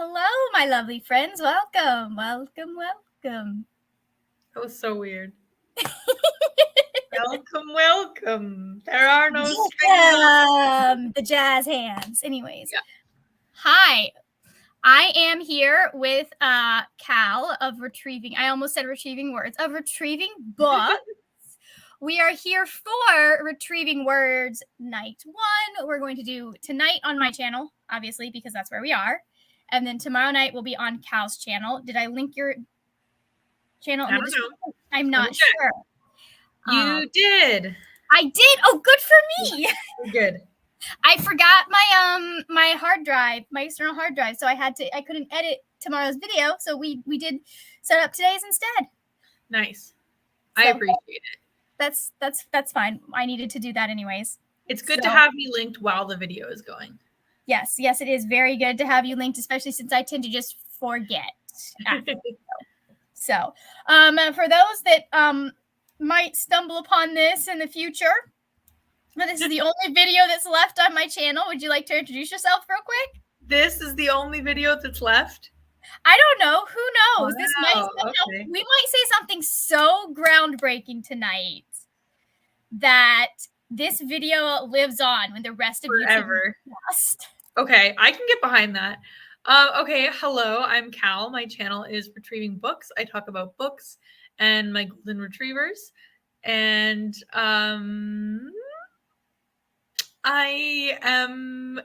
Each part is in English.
Hello, my lovely friends. Welcome. Welcome. That was so weird. Welcome. There are no strings. The jazz hands. Anyways. Yeah. Hi. I am here with Cal of Retrieving. I almost said Retrieving Words. Of Retrieving Books. We are here for Retrieving Words Night 1. We're going to do tonight on my channel, obviously, because that's where we are. And then tomorrow night will be on Cal's channel. Did I link your channel in the description? I'm not sure. You did. I did. Oh, good for me. You're good. I forgot my hard drive, my external hard drive, so I couldn't edit tomorrow's video, so we did set up today's instead. Nice. I appreciate it. That's fine. I needed to do that anyways. It's good to have me linked while the video is going. Yes, it is very good to have you linked, especially since I tend to just forget. So, for those that might stumble upon this in the future, this is the only video that's left on my channel. Would you like to introduce yourself real quick? This is the only video that's left? I don't know. Who knows? Wow, this might we might say something so groundbreaking tonight that this video lives on when the rest of forever. YouTube is lost. Okay, I can get behind that. Okay, hello, I'm Cal. My channel is Retrieving Books. I talk about books and my golden retrievers. And I am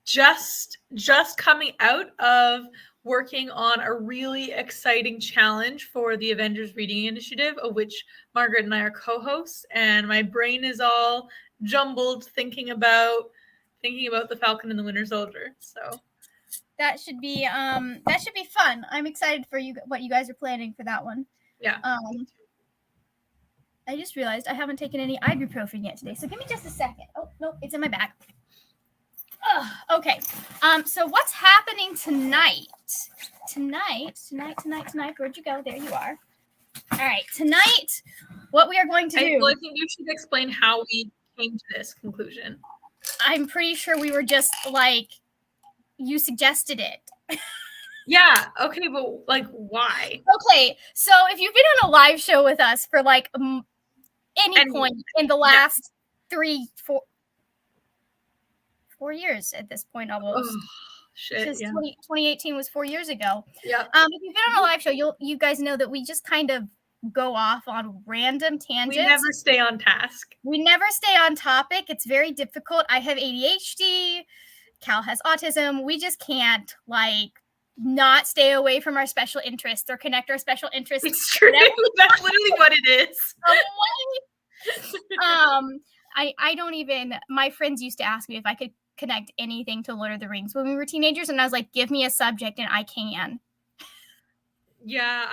just coming out of working on a really exciting challenge for the Avengers Reading Initiative, of which Margaret and I are co-hosts, and my brain is all jumbled thinking about the Falcon and the Winter Soldier. So that should be fun. I'm excited for you, what you guys are planning for that one. Yeah. I just realized I haven't taken any ibuprofen yet today, so give me just a second. Oh, no, it's in my bag. Okay. So what's happening tonight? Tonight. Where'd you go? There you are. All right. Tonight, what we are going to do. Well, I think you should explain how we came to this conclusion. I'm pretty sure we were just like, you suggested it. Yeah. Okay. But like, why? Okay. So if you've been on a live show with us for like any point in the last 4 years at this point, almost. Oh, shit. Since 2018 was 4 years ago. Yeah. If you've been on a live show, you guys know that we just kind of go off on random tangents. We never stay on task. We never stay on topic. It's very difficult. I have ADHD. Cal has autism. We just can't not stay away from our special interests or connect our special interests. It's true. That's literally what it is. I don't even. My friends used to ask me if I could connect anything to Lord of the Rings when we were teenagers, and I was like, give me a subject and I can. Yeah,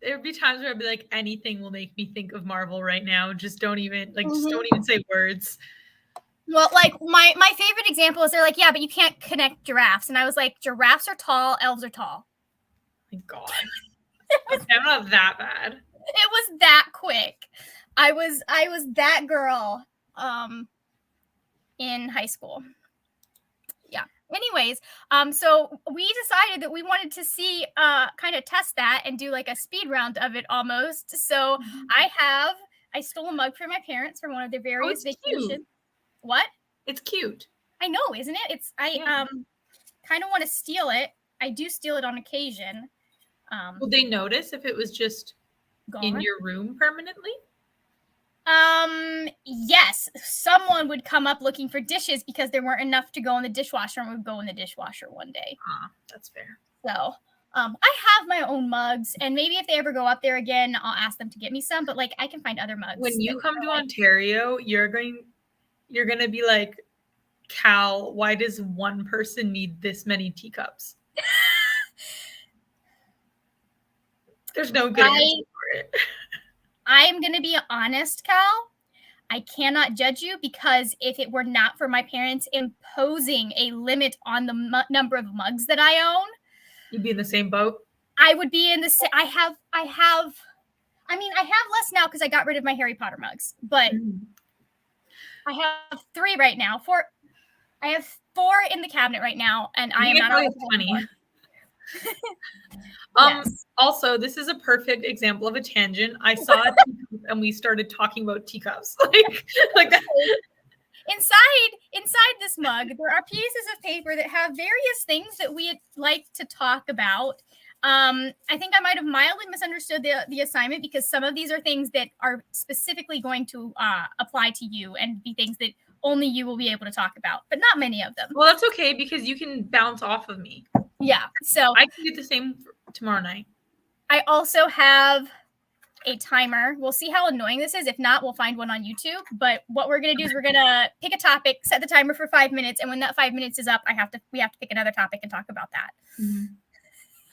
there'd be times where I'd be like, anything will make me think of Marvel right now. Just don't even say words. Well, like my favorite example is they're like, yeah, but you can't connect giraffes. And I was like, giraffes are tall, elves are tall. My God. Okay, I'm not that bad. It was that quick. I was that girl in high school. Yeah. Anyways, so we decided that we wanted to see kind of test that and do like a speed round of it almost. So I stole a mug from my parents from one of their various vacations. Cute. What? It's cute. I know, isn't it? Kind of want to steal it. I do steal it on occasion. Will they notice if it was just in your room permanently? Yes. Someone would come up looking for dishes because there weren't enough to go in the dishwasher and would go in the dishwasher one day. That's fair. So, I have my own mugs, and maybe if they ever go up there again, I'll ask them to get me some, but I can find other mugs. When you come to Ontario, you're going to be like, Cal, why does one person need this many teacups? There's no good answer for it. I'm going to be honest, Cal. I cannot judge you because if it were not for my parents imposing a limit on the number of mugs that I own, you'd be in the same boat. I would be in the same. I have less now because I got rid of my Harry Potter mugs, but I have 3 right now. 4. I have 4 in the cabinet right now, and I am You not probably allowed have to have 20. more. Yes. Also, this is a perfect example of a tangent. I saw a teacup and we started talking about teacups. like that. Inside this mug, there are pieces of paper that have various things that we'd like to talk about. I think I might have mildly misunderstood the assignment, because some of these are things that are specifically going to apply to you and be things that only you will be able to talk about, but not many of them. Well, that's okay, because you can bounce off of me. Yeah, so I can do the same tomorrow night. I also have a timer. We'll see how annoying this is. If not, we'll find one on YouTube. But what we're gonna do is we're gonna pick a topic, set the timer for 5 minutes, and when that 5 minutes is up, we have to pick another topic and talk about that. Mm-hmm.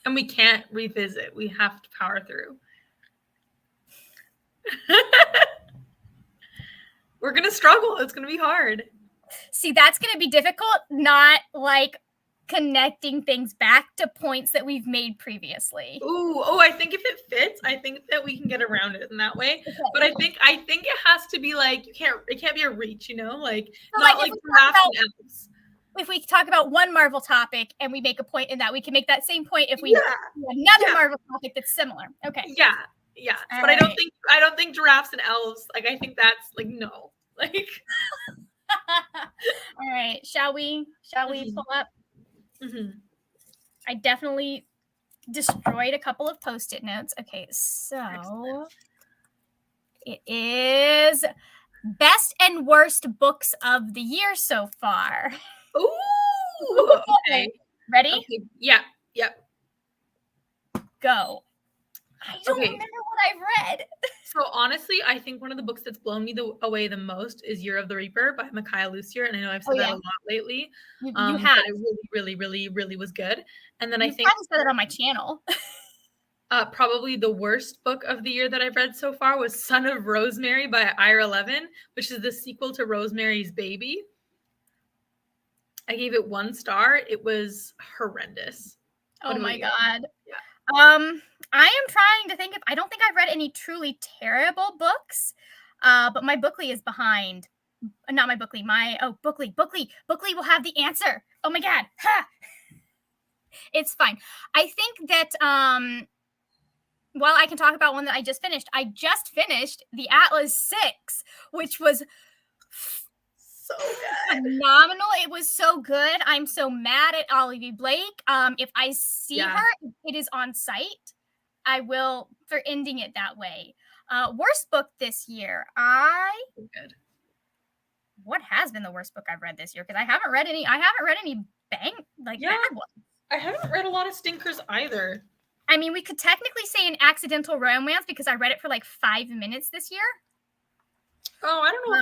And we can't revisit. We have to power through. We're gonna struggle. It's gonna be hard. See, that's gonna be difficult, not like connecting things back to points that we've made previously. I think if it fits, I think that we can get around it in that way. Okay. But I think it has to be like it can't be a reach, like so not like else. If we talk about one Marvel topic and we make a point in that, we can make that same point if we do another Marvel topic that's similar. Okay. Yeah. All but right. I don't think giraffes and elves, like I think that's like no. Like all right. Shall we pull up? Mm-hmm. I definitely destroyed a couple of Post-it notes. Okay, so it is best and worst books of the year so far. Ooh, okay. Ready? Okay. Yeah. Yep. Go. I don't remember what I've read. So honestly, I think one of the books that's blown me away the most is Year of the Reaper by Micaiah Lucier, and I know I've said that a lot lately. You have. But it really was good. And then I think you said it on my channel. Probably the worst book of the year that I've read so far was Son of Rosemary by Ira Levin, which is the sequel to Rosemary's Baby. I gave it 1 star. It was horrendous. Oh my God. Yeah. I am trying to think I don't think I've read any truly terrible books, but my Bookly is behind. Not my Bookly, Bookly. Bookly will have the answer. Oh my God. Ha! It's fine. I think that, while I can talk about one that I just finished The Atlas 6, which was so good. Phenomenal. It was so good. I'm so mad at Olivia Blake. If I see her, it is on site. I will, for ending it that way. Worst book this year. What has been the worst book I've read this year? Because I haven't read any bad ones. I haven't read a lot of stinkers either. I mean, we could technically say an accidental romance because I read it for like 5 minutes this year. Oh, I don't know.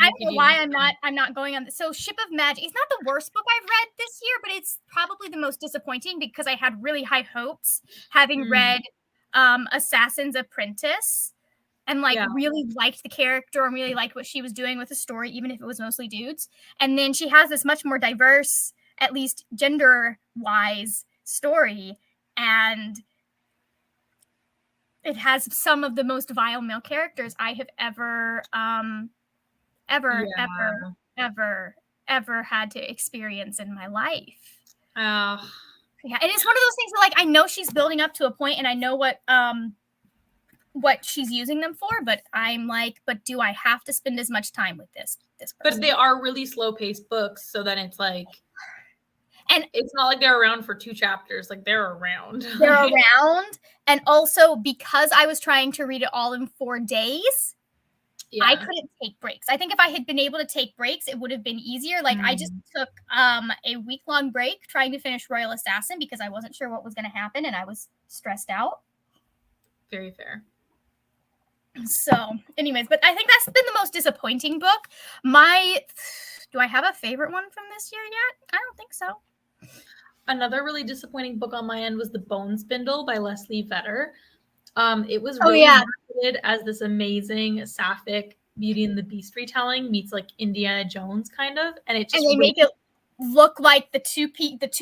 I don't know why I'm not going on this. So Ship of Magic is not the worst book I've read this year, but it's probably the most disappointing because I had really high hopes having read Assassin's Apprentice and really liked the character and really liked what she was doing with the story, even if it was mostly dudes. And then she has this much more diverse, at least gender-wise, story, and it has some of the most vile male characters I have ever had to experience in my life. Yeah, and it's one of those things where I know she's building up to a point, and I know what she's using them for, but I'm like, but do I have to spend as much time with this person? But they are really slow-paced books, so then it's like. And it's not like they're around for 2 chapters. Like they're around. They're around. And also because I was trying to read it all in 4 days, I couldn't take breaks. I think if I had been able to take breaks, it would have been easier. I just took a week-long break trying to finish Royal Assassin because I wasn't sure what was going to happen and I was stressed out. Very fair. So anyways, but I think that's been the most disappointing book. Do I have a favorite one from this year yet? I don't think so. Another really disappointing book on my end was The Bone Spindle by Leslie Vedder. It was really marketed as this amazing sapphic Beauty and the Beast retelling meets Indiana Jones kind of, and they make it look like the two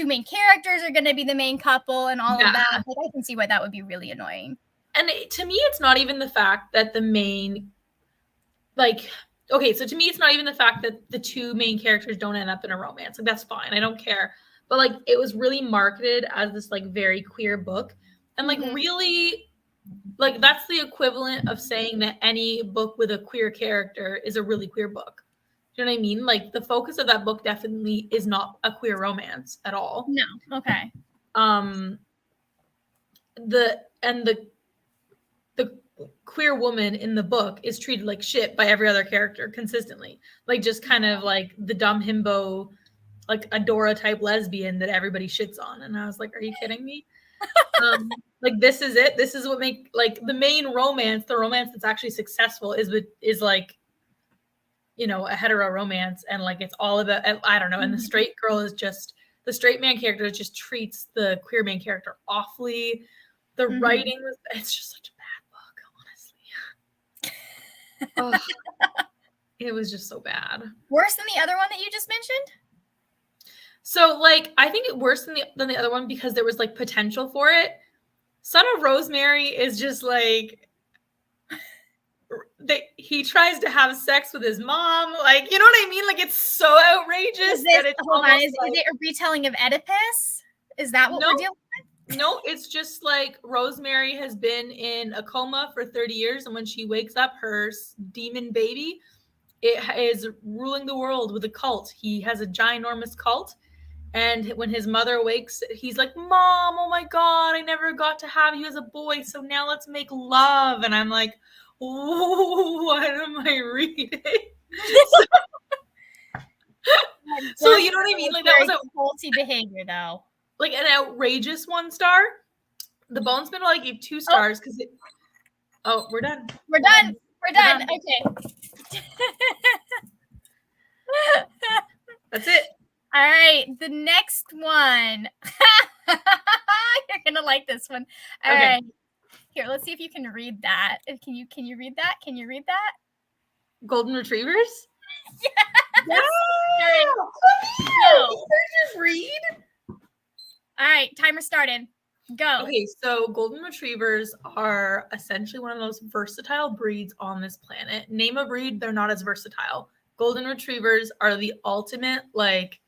main characters are going to be the main couple and all of that. I can see why that would be really annoying. And to me, it's not even the fact that the main okay, so to me, it's not even the fact that the two main characters don't end up in a romance. Like, that's fine. I don't care. But like, it was really marketed as this like very queer book, and like really, like that's the equivalent of saying that any book with a queer character is a really queer book. Do you know what I mean? Like, the focus of that book definitely is not a queer romance at all. No. Okay. The queer woman in the book is treated like shit by every other character consistently. Like, just kind of like the dumb himbo, like Adora type lesbian that everybody shits on. And I was like, are you kidding me? Like, this is it. This is what make like the main romance, the romance that's actually successful is like, you know, a hetero romance, and like it's all about, I don't know, and the straight girl is just, the straight man character just treats the queer main character awfully. The writing was, it's just such a bad book, honestly. It was just so bad. Worse than the other one that you just mentioned? So like, I think it worse than the other one because there was like potential for it. Son of Rosemary is just like, he tries to have sex with his mom, like, you know what I mean? Like, it's so outrageous that it's is it a retelling of Oedipus? Is that what we're dealing with? No, it's just like Rosemary has been in a coma for 30 years, and when she wakes up, her demon baby, it is ruling the world with a cult. He has a ginormous cult, and when his mother awakes, he's like, Mom, oh my God, I never got to have you as a boy, so now let's make love. And I'm like, what am I reading? So you know what I mean? Like, that was a faulty behavior, though. Like an outrageous 1 star. The Bone Spindle I gave 2 stars because it. Oh, we're done. We're done. Okay. That's it. All right, the next one. You're gonna like this one. All right. Here, let's see if you can read that. Can you read that? Can you read that? Golden Retrievers? Yes. No. Just read. All right, timer started. Go. Okay, so Golden Retrievers are essentially one of the most versatile breeds on this planet. Name a breed, they're not as versatile. Golden Retrievers are the ultimate, like,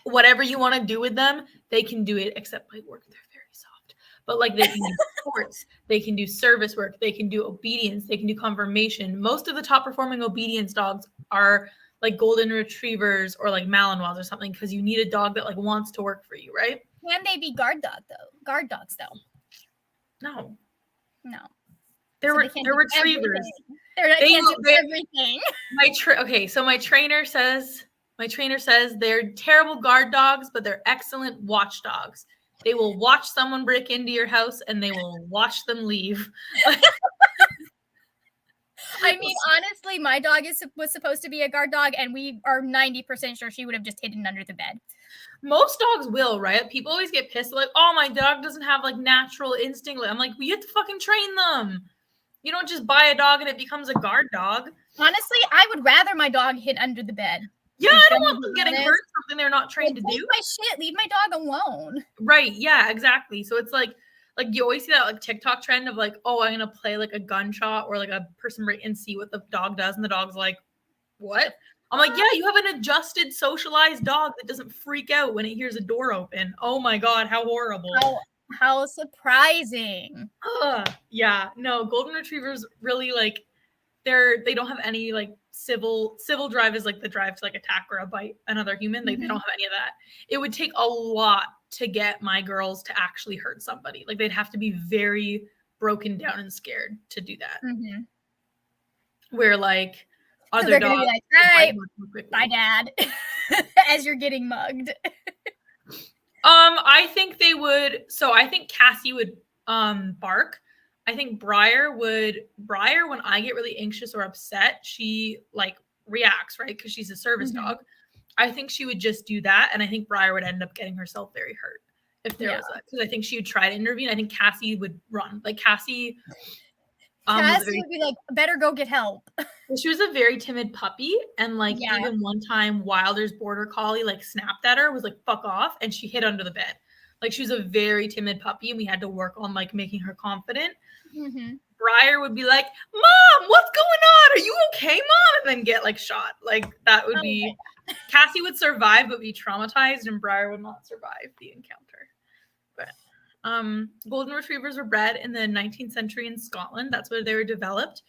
whatever you want to do with them, they can do it, except like work. They're very soft. But like, they can do sports, they can do service work, they can do obedience, they can do confirmation. Most of the top performing obedience dogs are like Golden Retrievers or like Malinois or something, because you need a dog that like wants to work for you, right? Can they be guard dogs though? No. They're retrievers. They do everything. So my trainer says they're terrible guard dogs, but they're excellent watchdogs. They will watch someone break into your house and they will watch them leave. I mean, honestly, my dog was supposed to be a guard dog, and we are 90% sure she would have just hidden under the bed. Most dogs will, right? People always get pissed, like, oh, my dog doesn't have like natural instinct. I'm like, you have to fucking train them. You don't just buy a dog and it becomes a guard dog. Honestly, I would rather my dog hid under the bed. Yeah, I don't want them getting hurt, something they're not trained to do. My shit, leave my dog alone. Right, yeah, exactly. So it's like you always see that like TikTok trend of like, oh, I'm gonna play like a gunshot or like a person right and see what the dog does, and the dog's like, what? I'm like, yeah, you have an adjusted, socialized dog that doesn't freak out when it hears a door open. Oh my God, how horrible. How surprising. Yeah, no, Golden Retrievers really like, they don't have any like civil drive is like the drive to like attack or bite another human. Like, they don't have any of that. It would take a lot to get my girls to actually hurt somebody. Like, they'd have to be very broken down and scared to do that. Where like other dogs, like, all right, bye, Dad, as you're getting mugged. I think they would. So I think Cassie would bark. I think Briar, when I get really anxious or upset, she like reacts, right? Because she's a service dog. I think she would just do that. And I think Briar would end up getting herself very hurt if there was that. Because I think she would try to intervene. I think Cassie would run. Like, Cassie would be like, better go get help. She was a very timid puppy. And like, even one time Wilder's border collie like snapped at her, was like, fuck off. And she hid under the bed. Like, she was a very timid puppy, and we had to work on like making her confident. Briar would be like, Mom, what's going on? Are you okay, Mom? And then get like shot. Like that would be Cassie would survive but be traumatized, and Briar would not survive the encounter. But golden retrievers were bred in the 19th century in Scotland. That's where they were developed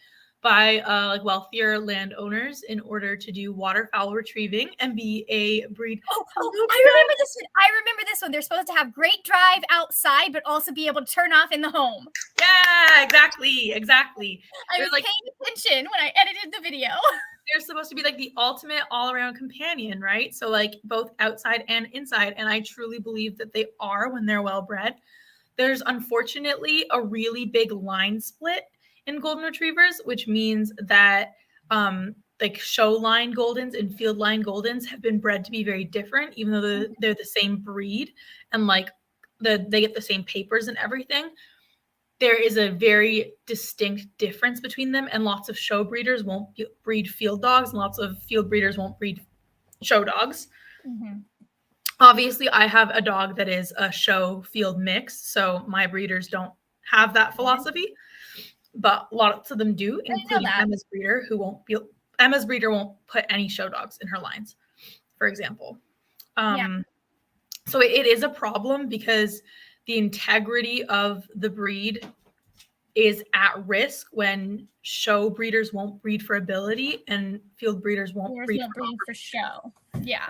by like wealthier landowners in order to do waterfowl retrieving and be a breed. I remember this one. I remember this one. They're supposed to have great drive outside, but also be able to turn off in the home. Yeah, exactly. I was like, paying attention when I edited the video. They're supposed to be like the ultimate all-around companion, right? So like both outside and inside, and I truly believe that they are when they're well bred. There's unfortunately a really big line split in golden retrievers, which means that like show line goldens and field line goldens have been bred to be very different, even though they're the same breed and like they get the same papers and everything. There is a very distinct difference between them, and lots of show breeders won't breed field dogs, and lots of field breeders won't breed show dogs. Mm-hmm. Obviously, I have a dog that is a show field mix, so my breeders don't have that philosophy, but lots of them do, including Emma's breeder, Emma's breeder won't put any show dogs in her lines, for example. So it is a problem because the integrity of the breed is at risk when show breeders won't breed for ability and field breeders won't breed for show. Yeah,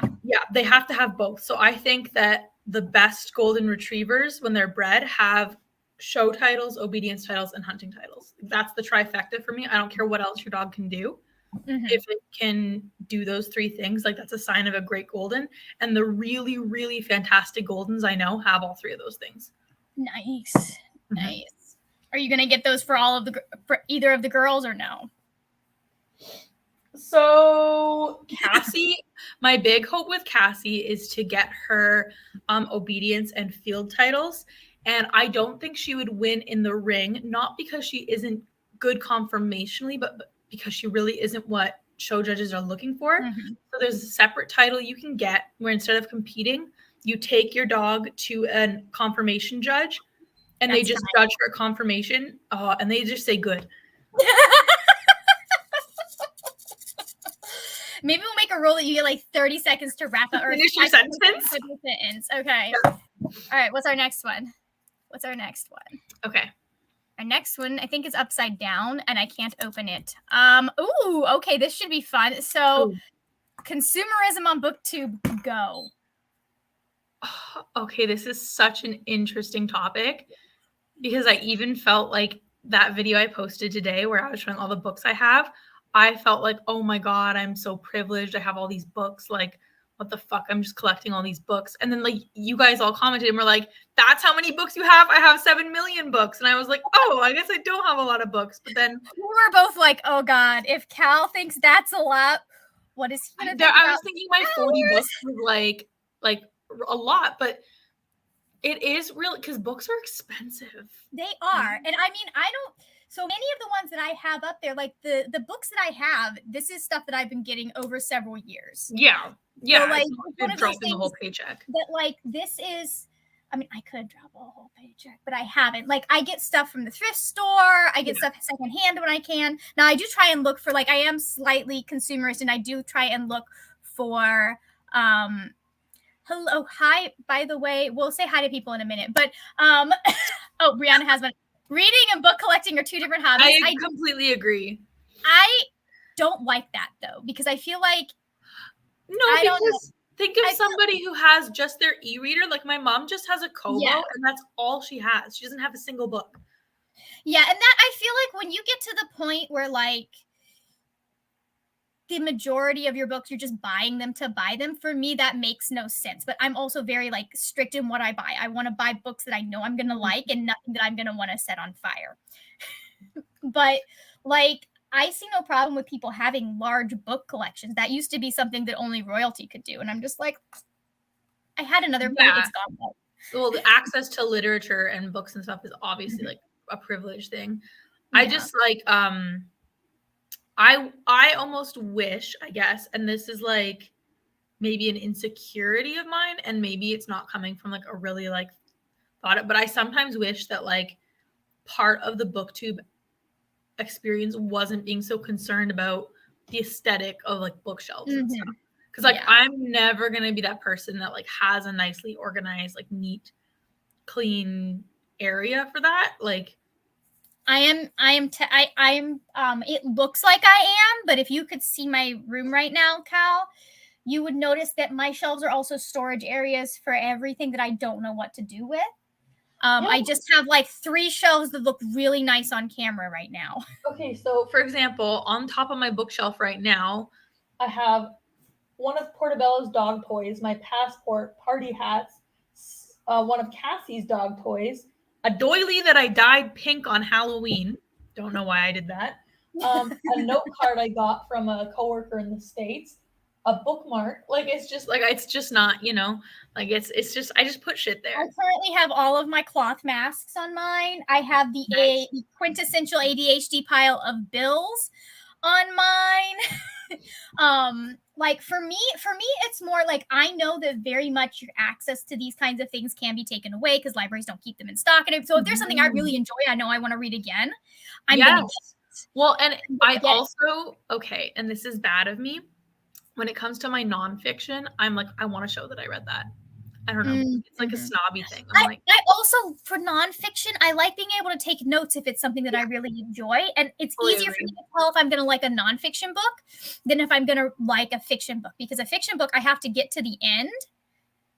they have to have both. So I think that the best golden retrievers, when they're bred, have show titles, obedience titles, and hunting titles. That's the trifecta for me. I don't care what else your dog can do. Mm-hmm. If it can do those three things, like that's a sign of a great golden. And the really, really fantastic goldens I know have all three of those things. Nice. Mm-hmm. Nice. Are you going to get those for either of the girls or no? So Cassie, my big hope with Cassie is to get her obedience and field titles. And I don't think she would win in the ring, not because she isn't good conformationally, but because she really isn't what show judges are looking for. Mm-hmm. So there's a separate title you can get where instead of competing, you take your dog to a conformation judge and they just judge her conformation and they just say good. Maybe we'll make a rule that you get like 30 seconds to wrap up or finish your sentence. Okay. Yeah. All right. What's our next one? Okay. Our next one, I think, is upside down, and I can't open it. Ooh, okay, this should be fun. So, consumerism on BookTube, go. Okay, this is such an interesting topic because I even felt like that video I posted today where I was showing all the books I have. I felt like, oh my God, I'm so privileged. I have all these books. Like, what the fuck? I'm just collecting all these books. And then like you guys all commented and were like, that's how many books you have? I have 7 million books. And I was like, oh, I guess I don't have a lot of books. But then we were both like, oh God, if Cal thinks that's a lot, what is he gonna think I was thinking my 40 books was like a lot, but it is really because books are expensive. They are. And I mean, so many of the ones that I have up there, like the books that I have, this is stuff that I've been getting over several years. Yeah. So, like, you're dropping the whole paycheck. That like this is, I mean, I could drop a whole paycheck, but I haven't. Like, I get stuff from the thrift store. I get stuff secondhand when I can. Now, I do try and look for, like, I am slightly consumerist, and I do try and look for, hello, hi, by the way. We'll say hi to people in a minute. But, oh, Brianna has one. Reading and book collecting are two different hobbies. I completely agree. I don't like that, though, because I feel like think of somebody who has just their e-reader. Like my mom just has a Kobo, and that's all she has. She doesn't have a single book. Yeah, and that I feel like when you get to the point where like the majority of your books, you're just buying them to buy them. For me, that makes no sense. But I'm also very like strict in what I buy. I want to buy books that I know I'm going to like and nothing that I'm going to want to set on fire. But like, I see no problem with people having large book collections. That used to be something that only royalty could do. And I'm just like, I had another point. It's gone. Well, the access to literature and books and stuff is obviously like a privileged thing. Yeah. I just like, I almost wish, I guess, and this is like maybe an insecurity of mine, and maybe it's not coming from like a really like thought it, but I sometimes wish that like part of the BookTube experience wasn't being so concerned about the aesthetic of like bookshelves and stuff. Because like I'm never gonna be that person that like has a nicely organized, like neat, clean area for that. Like I am it looks like I am, but if you could see my room right now, Cal, you would notice that my shelves are also storage areas for everything that I don't know what to do with. I just have like 3 shelves that look really nice on camera right now. Okay, so for example, on top of my bookshelf right now, I have one of Portobello's dog toys, my passport, party hats, one of Cassie's dog toys, a doily that I dyed pink on Halloween. Don't know why I did that. A note card I got from a coworker in the States, a bookmark. Like it's just not, you know, like it's just I just put shit there. I currently have all of my cloth masks on mine. I have the Nice. a quintessential ADHD pile of bills on mine. Like for me it's more like I know that very much your access to these kinds of things can be taken away because libraries don't keep them in stock. And so if there's something I really enjoy, I know I want to read again, I'm gonna get it. Well, and I also okay, and this is bad of me. When it comes to my nonfiction, I'm like, I want to show that I read that. I don't know. It's like a snobby thing. I also, for nonfiction, I like being able to take notes if it's something that I really enjoy. And it's easier for me to tell if I'm going to like a nonfiction book than if I'm going to like a fiction book. Because a fiction book, I have to get to the end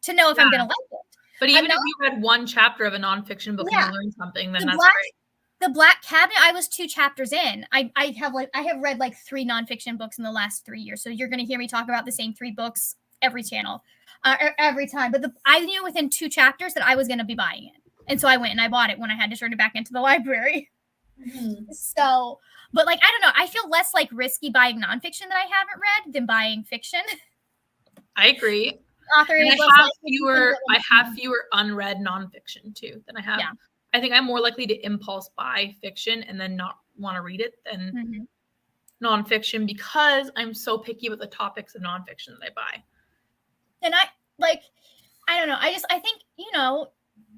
to know if I'm going to like it. But even if you read one chapter of a nonfiction book and you learned something, then that's great. The Black Cabinet, I was 2 chapters in. I have read like 3 nonfiction books in the last 3 years. So you're going to hear me talk about the same 3 books every channel, every time. But I knew within 2 chapters that I was going to be buying it. And so I went and I bought it when I had to turn it back into the library. So, but like, I don't know. I feel less like risky buying nonfiction that I haven't read than buying fiction. I agree. I have fewer unread nonfiction too than I have. Yeah. I think I'm more likely to impulse buy fiction and then not want to read it than nonfiction because I'm so picky with the topics of nonfiction that I buy. And I don't know. I think, you know,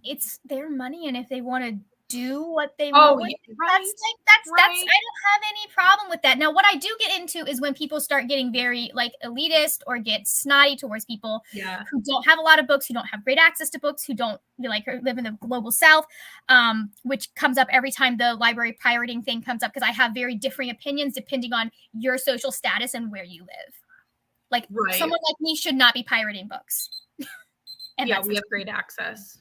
it's their money, and if they want to do what they want, that's I don't have any problem with that. Now, what I do get into is when people start getting very like elitist or get snotty towards people who don't have a lot of books, who don't have great access to books, who don't live in the global South, which comes up every time the library pirating thing comes up, because I have very differing opinions depending on your social status and where you live. Like someone like me should not be pirating books. And we have great access.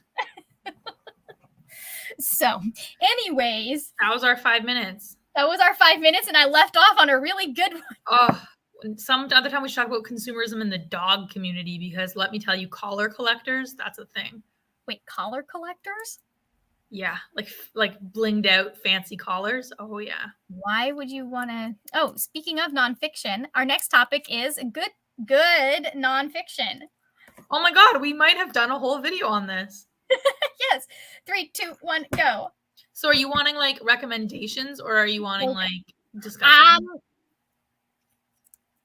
So, anyways, that was our 5 minutes. That was our 5 minutes, and I left off on a really good one. Oh, some other time we should talk about consumerism in the dog community, because let me tell you, collar collectors, that's a thing. Wait, collar collectors? Yeah, like blinged out fancy collars. Oh yeah. Why would you want to? Oh, speaking of nonfiction, our next topic is good nonfiction. Oh my God, we might have done a whole video on this. Yes. 3, 2, 1, go. So are you wanting like recommendations, or are you wanting like discussion?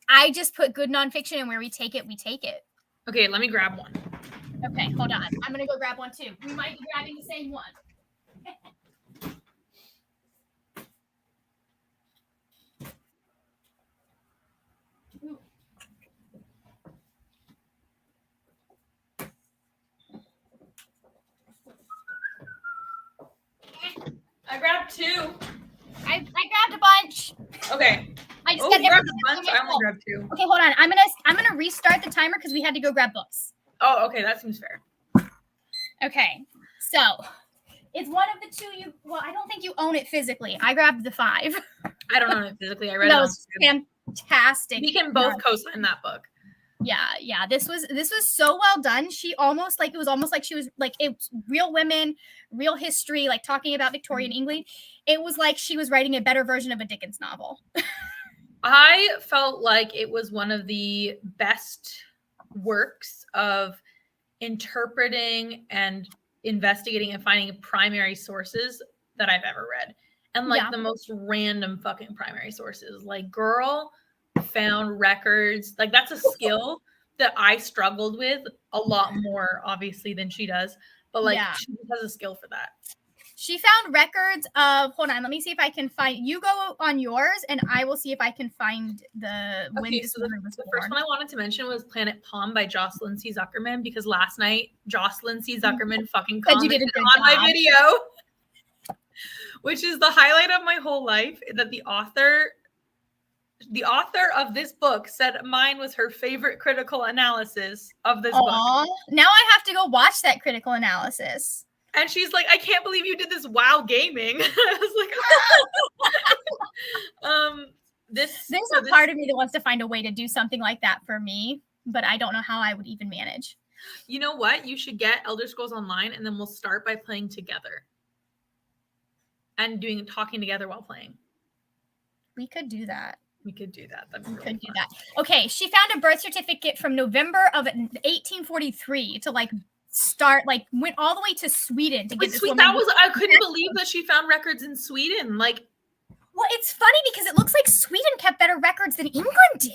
I just put good nonfiction, and where we take it, we take it. Okay, let me grab one. Okay, hold on. I'm going to go grab one too. We might be grabbing the same one. I grabbed 2. I grabbed a bunch. Okay. I just got grabbed a bunch. I only grabbed 2. Okay, hold on. I'm gonna restart the timer because we had to go grab books. Oh, okay, that seems fair. Okay, so it's one of the 2 you. Well, I don't think you own it physically. I grabbed the 5. I don't own it physically. I read it. That was fantastic. We can both co-sign that book. Yeah. This was so well done. She almost it was almost like she was like, it's real women, real history, like talking about Victorian England. It was like she was writing a better version of a Dickens novel. I felt like it was one of the best works of interpreting and investigating and finding primary sources that I've ever read. And the most random fucking primary sources. Like, girl found records. Like, that's a skill that I struggled with a lot more, obviously, than she does. But she has a skill for that. She found records of, hold on, let me see if I can find, you go on yours and I will see if I can find when this woman was the born. first one I wanted to mention was Planet Palm by Jocelyn C. Zuckerman, because last night Jocelyn C. Zuckerman fucking Said you did commented a good on my job. video, which is the highlight of my whole life, that the author of this book said mine was her favorite critical analysis of this book. Now I have to go watch that critical analysis. And she's like, I can't believe you did this while gaming. I was like, There's a part of me that wants to find a way to do something like that for me, but I don't know how I would even manage. You know what? You should get Elder Scrolls Online, and then we'll start by playing together and talking together while playing. We could do that. We could do that. That'd be really fun. Do that. Okay, she found a birth certificate from November of 1843 to went all the way to Sweden to get this woman. I couldn't believe that she found records in Sweden. Well, it's funny because it looks like Sweden kept better records than England did.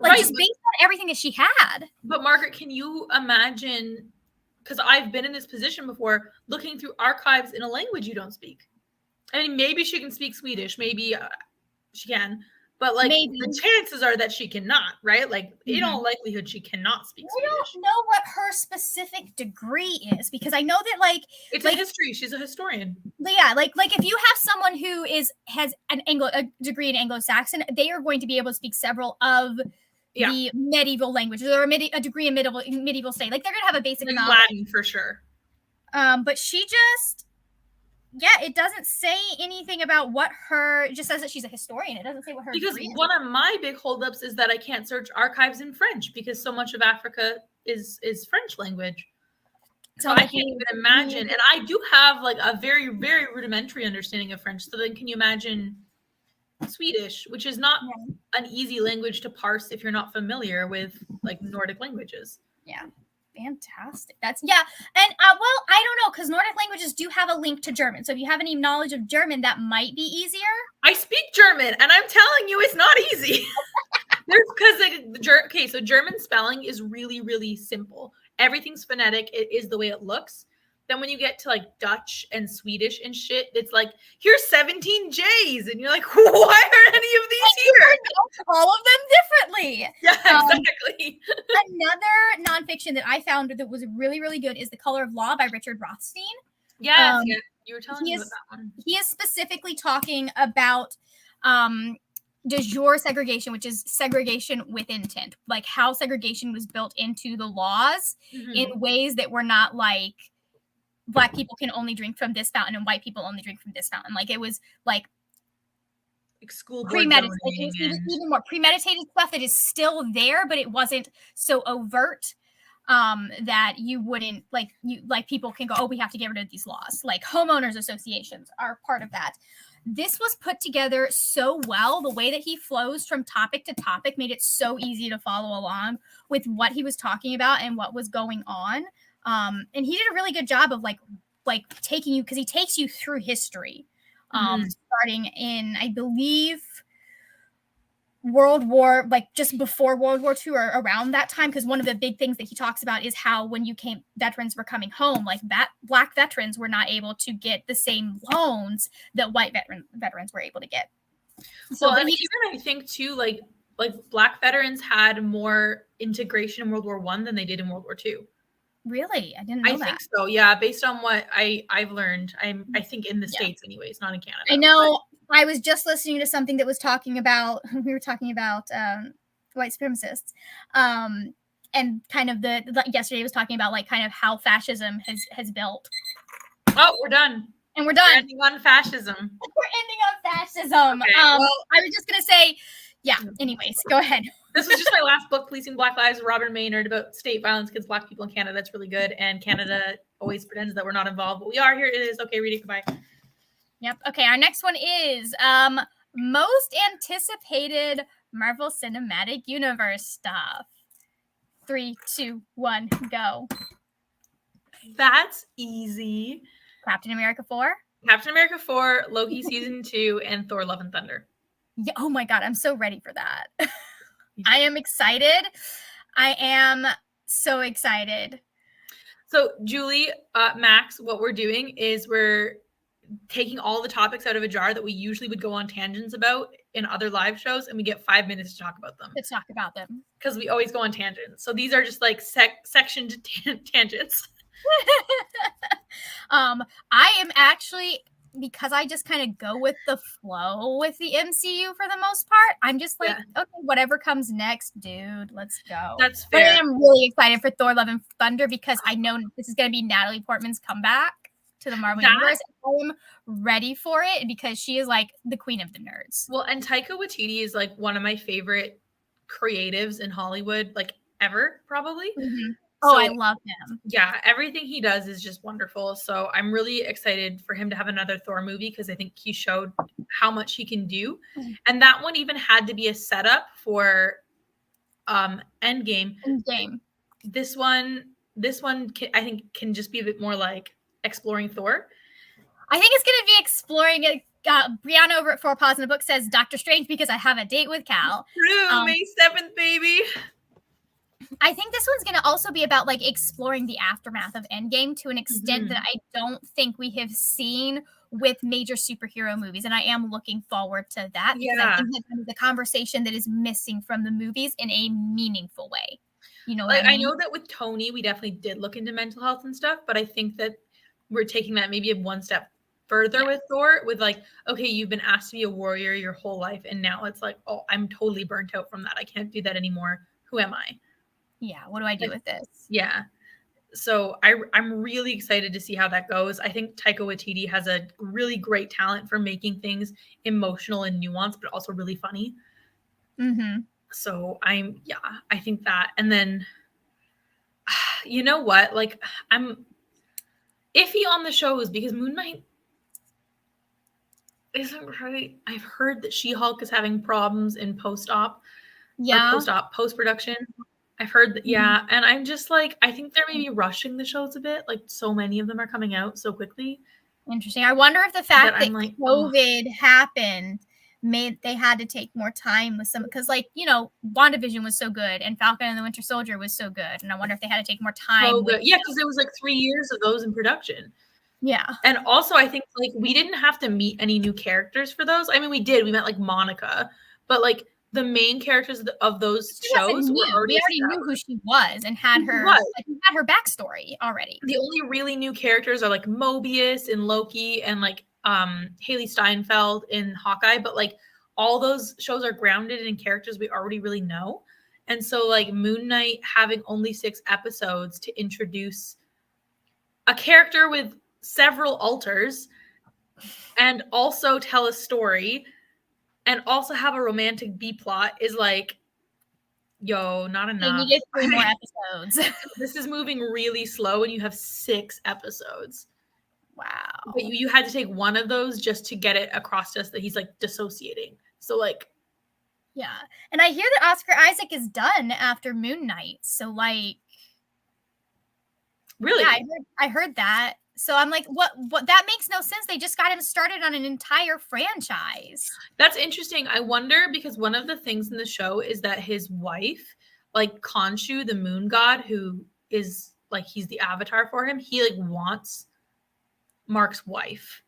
Just based on everything that she had. But Margaret, can you imagine, because I've been in this position before, looking through archives in a language you don't speak? I mean, maybe she can speak Swedish, maybe she can, but the chances are that she cannot, right? In all likelihood, she cannot speak Swedish. I don't know what her specific degree is, because I know that it's a history. She's a historian. Yeah, if you have someone who has a degree in Anglo-Saxon, they are going to be able to speak several of the medieval languages, or a degree in medieval state. They're gonna have a basic knowledge. Latin for sure. But she just, it doesn't say anything about what it just says that she's a historian. It doesn't say what her degree is. One of my big holdups is that I can't search archives in French, because so much of Africa is French language. So I can't even imagine. And I do have a very, very rudimentary understanding of French. So then can you imagine Swedish, which is not an easy language to parse if you're not familiar with Nordic languages? Yeah. Fantastic. And I don't know, because Nordic languages do have a link to German. So if you have any knowledge of German, that might be easier. I speak German, and I'm telling you, it's not easy. So German spelling is really, really simple. Everything's phonetic. It is the way it looks. Then when you get to Dutch and Swedish and shit, it's here's 17 J's, and you're like, why are any of these here? All of them differently. Yeah, exactly. Another nonfiction that I found that was really, really good is The Color of Law by Richard Rothstein. Yes, you were telling me about that one. He is specifically talking about de jure segregation, which is segregation with intent, how segregation was built into the laws in ways that were not Black people can only drink from this fountain and white people only drink from this fountain. It was school premeditated. It was even more premeditated stuff that is still there, but it wasn't so overt that you wouldn't people can go, we have to get rid of these laws. Homeowners associations are part of that. This was put together so well. The way that he flows from topic to topic made it so easy to follow along with what he was talking about and what was going on. And he did a really good job of taking you, because he takes you through history, starting in, I believe, World War, just before World War II or around that time. Because one of the big things that he talks about is how when veterans were coming home, Black veterans were not able to get the same loans that white veterans were able to get. So I think too, Black veterans had more integration in World War I than they did in World War II. Really? I didn't know that. I think so, yeah, based on what I've learned. I think in the States anyways, not in Canada. I know. I was just listening to something that was talking about, we were talking about white supremacists, and kind of yesterday was talking about kind of how fascism has built. Oh, we're done. And we're done. We're ending on fascism. We're ending on fascism. Okay, I was just going to say, anyways, go ahead. This was just my last book, Policing Black Lives, Robin Maynard, about state violence against Black people in Canada. It's really good. And Canada always pretends that we're not involved, but we are. Here it is. Okay, read it. Goodbye. Yep. Okay, our next one is most anticipated Marvel Cinematic Universe stuff. 3, 2, 1, go. That's easy. Captain America 4. Captain America 4, Loki Season 2, and Thor Love and Thunder. Yeah, oh my God, I'm so ready for that. I am excited. I am so excited. So Julie, Max, what we're doing is we're taking all the topics out of a jar that we usually would go on tangents about in other live shows, and we get 5 minutes to talk about them. Let's talk about them. Because we always go on tangents. So these are just like sectioned tangents. I am actually, because I just kind of go with the flow with the MCU for the most part, I'm just like, okay, whatever comes next, dude, let's go. That's fair. But I am really excited for Thor: Love and Thunder because I know this is going to be Natalie Portman's comeback to the Marvel Universe. I am ready for it because she is like the queen of the nerds. Well, and Taika Waititi is like one of my favorite creatives in Hollywood, like ever, probably. Mm-hmm. So, I love him. Yeah, everything he does is just wonderful. So I'm really excited for him to have another Thor movie because I think he showed how much he can do. Mm-hmm. And that one even had to be a setup for Endgame. This one I think can just be a bit more like exploring Thor. I think it's going to be exploring it. Brianna over at 4 Paws in a Book says Doctor Strange because I have a date with Cal. True, May 7th, baby. I think this one's going to also be about like exploring the aftermath of Endgame to an extent that I don't think we have seen with major superhero movies. And I am looking forward to that because I think that is the conversation that is missing from the movies in a meaningful way. You know what I mean? I know that with Tony, we definitely did look into mental health and stuff, but I think that we're taking that maybe one step further with Thor, with like, okay, you've been asked to be a warrior your whole life, and now it's like, oh, I'm totally burnt out from that. I can't do that anymore. Who am I? Yeah, what do I do with this? Yeah. So I'm really excited to see how that goes. I think Taika Waititi has a really great talent for making things emotional and nuanced, but also really funny. Mm-hmm. So I think that. And then, you know what? Like, I'm iffy on the shows because Moon Knight isn't great. I've heard that She-Hulk is having problems in post-production. I've heard that, and I'm just like, I think they're maybe rushing the shows a bit. Like, so many of them are coming out so quickly. Interesting. I wonder if the fact that like, COVID happened made they had to take more time with some, because like, you know, WandaVision was so good and Falcon and the Winter Soldier was so good, and I wonder if they had to take more time. Because it was like 3 years of those in production. Yeah. And also I think like we didn't have to meet any new characters for those. I mean, we did. We met like Monica, but like the main characters of those shows were already. We already knew who she was and had her backstory already. The only really new characters are like Mobius in Loki and like Haley Steinfeld in Hawkeye, but like all those shows are grounded in characters we already really know. And so like Moon Knight having only 6 episodes to introduce a character with several alters and also tell a story and also have a romantic B plot is like, yo, not enough. You get 3 more episodes. This is moving really slow and you have 6 episodes. Wow. But you had to take one of those just to get it across to us that he's like dissociating. So like, yeah. And I hear that Oscar Isaac is done after Moon Knight. So like, really? Yeah, I heard that. So I'm like, what? That makes no sense. They just got him started on an entire franchise. That's interesting. I wonder, because one of the things in the show is that his wife, like Khonshu, the moon god, who is like, he's the avatar for him, he like wants Mark's wife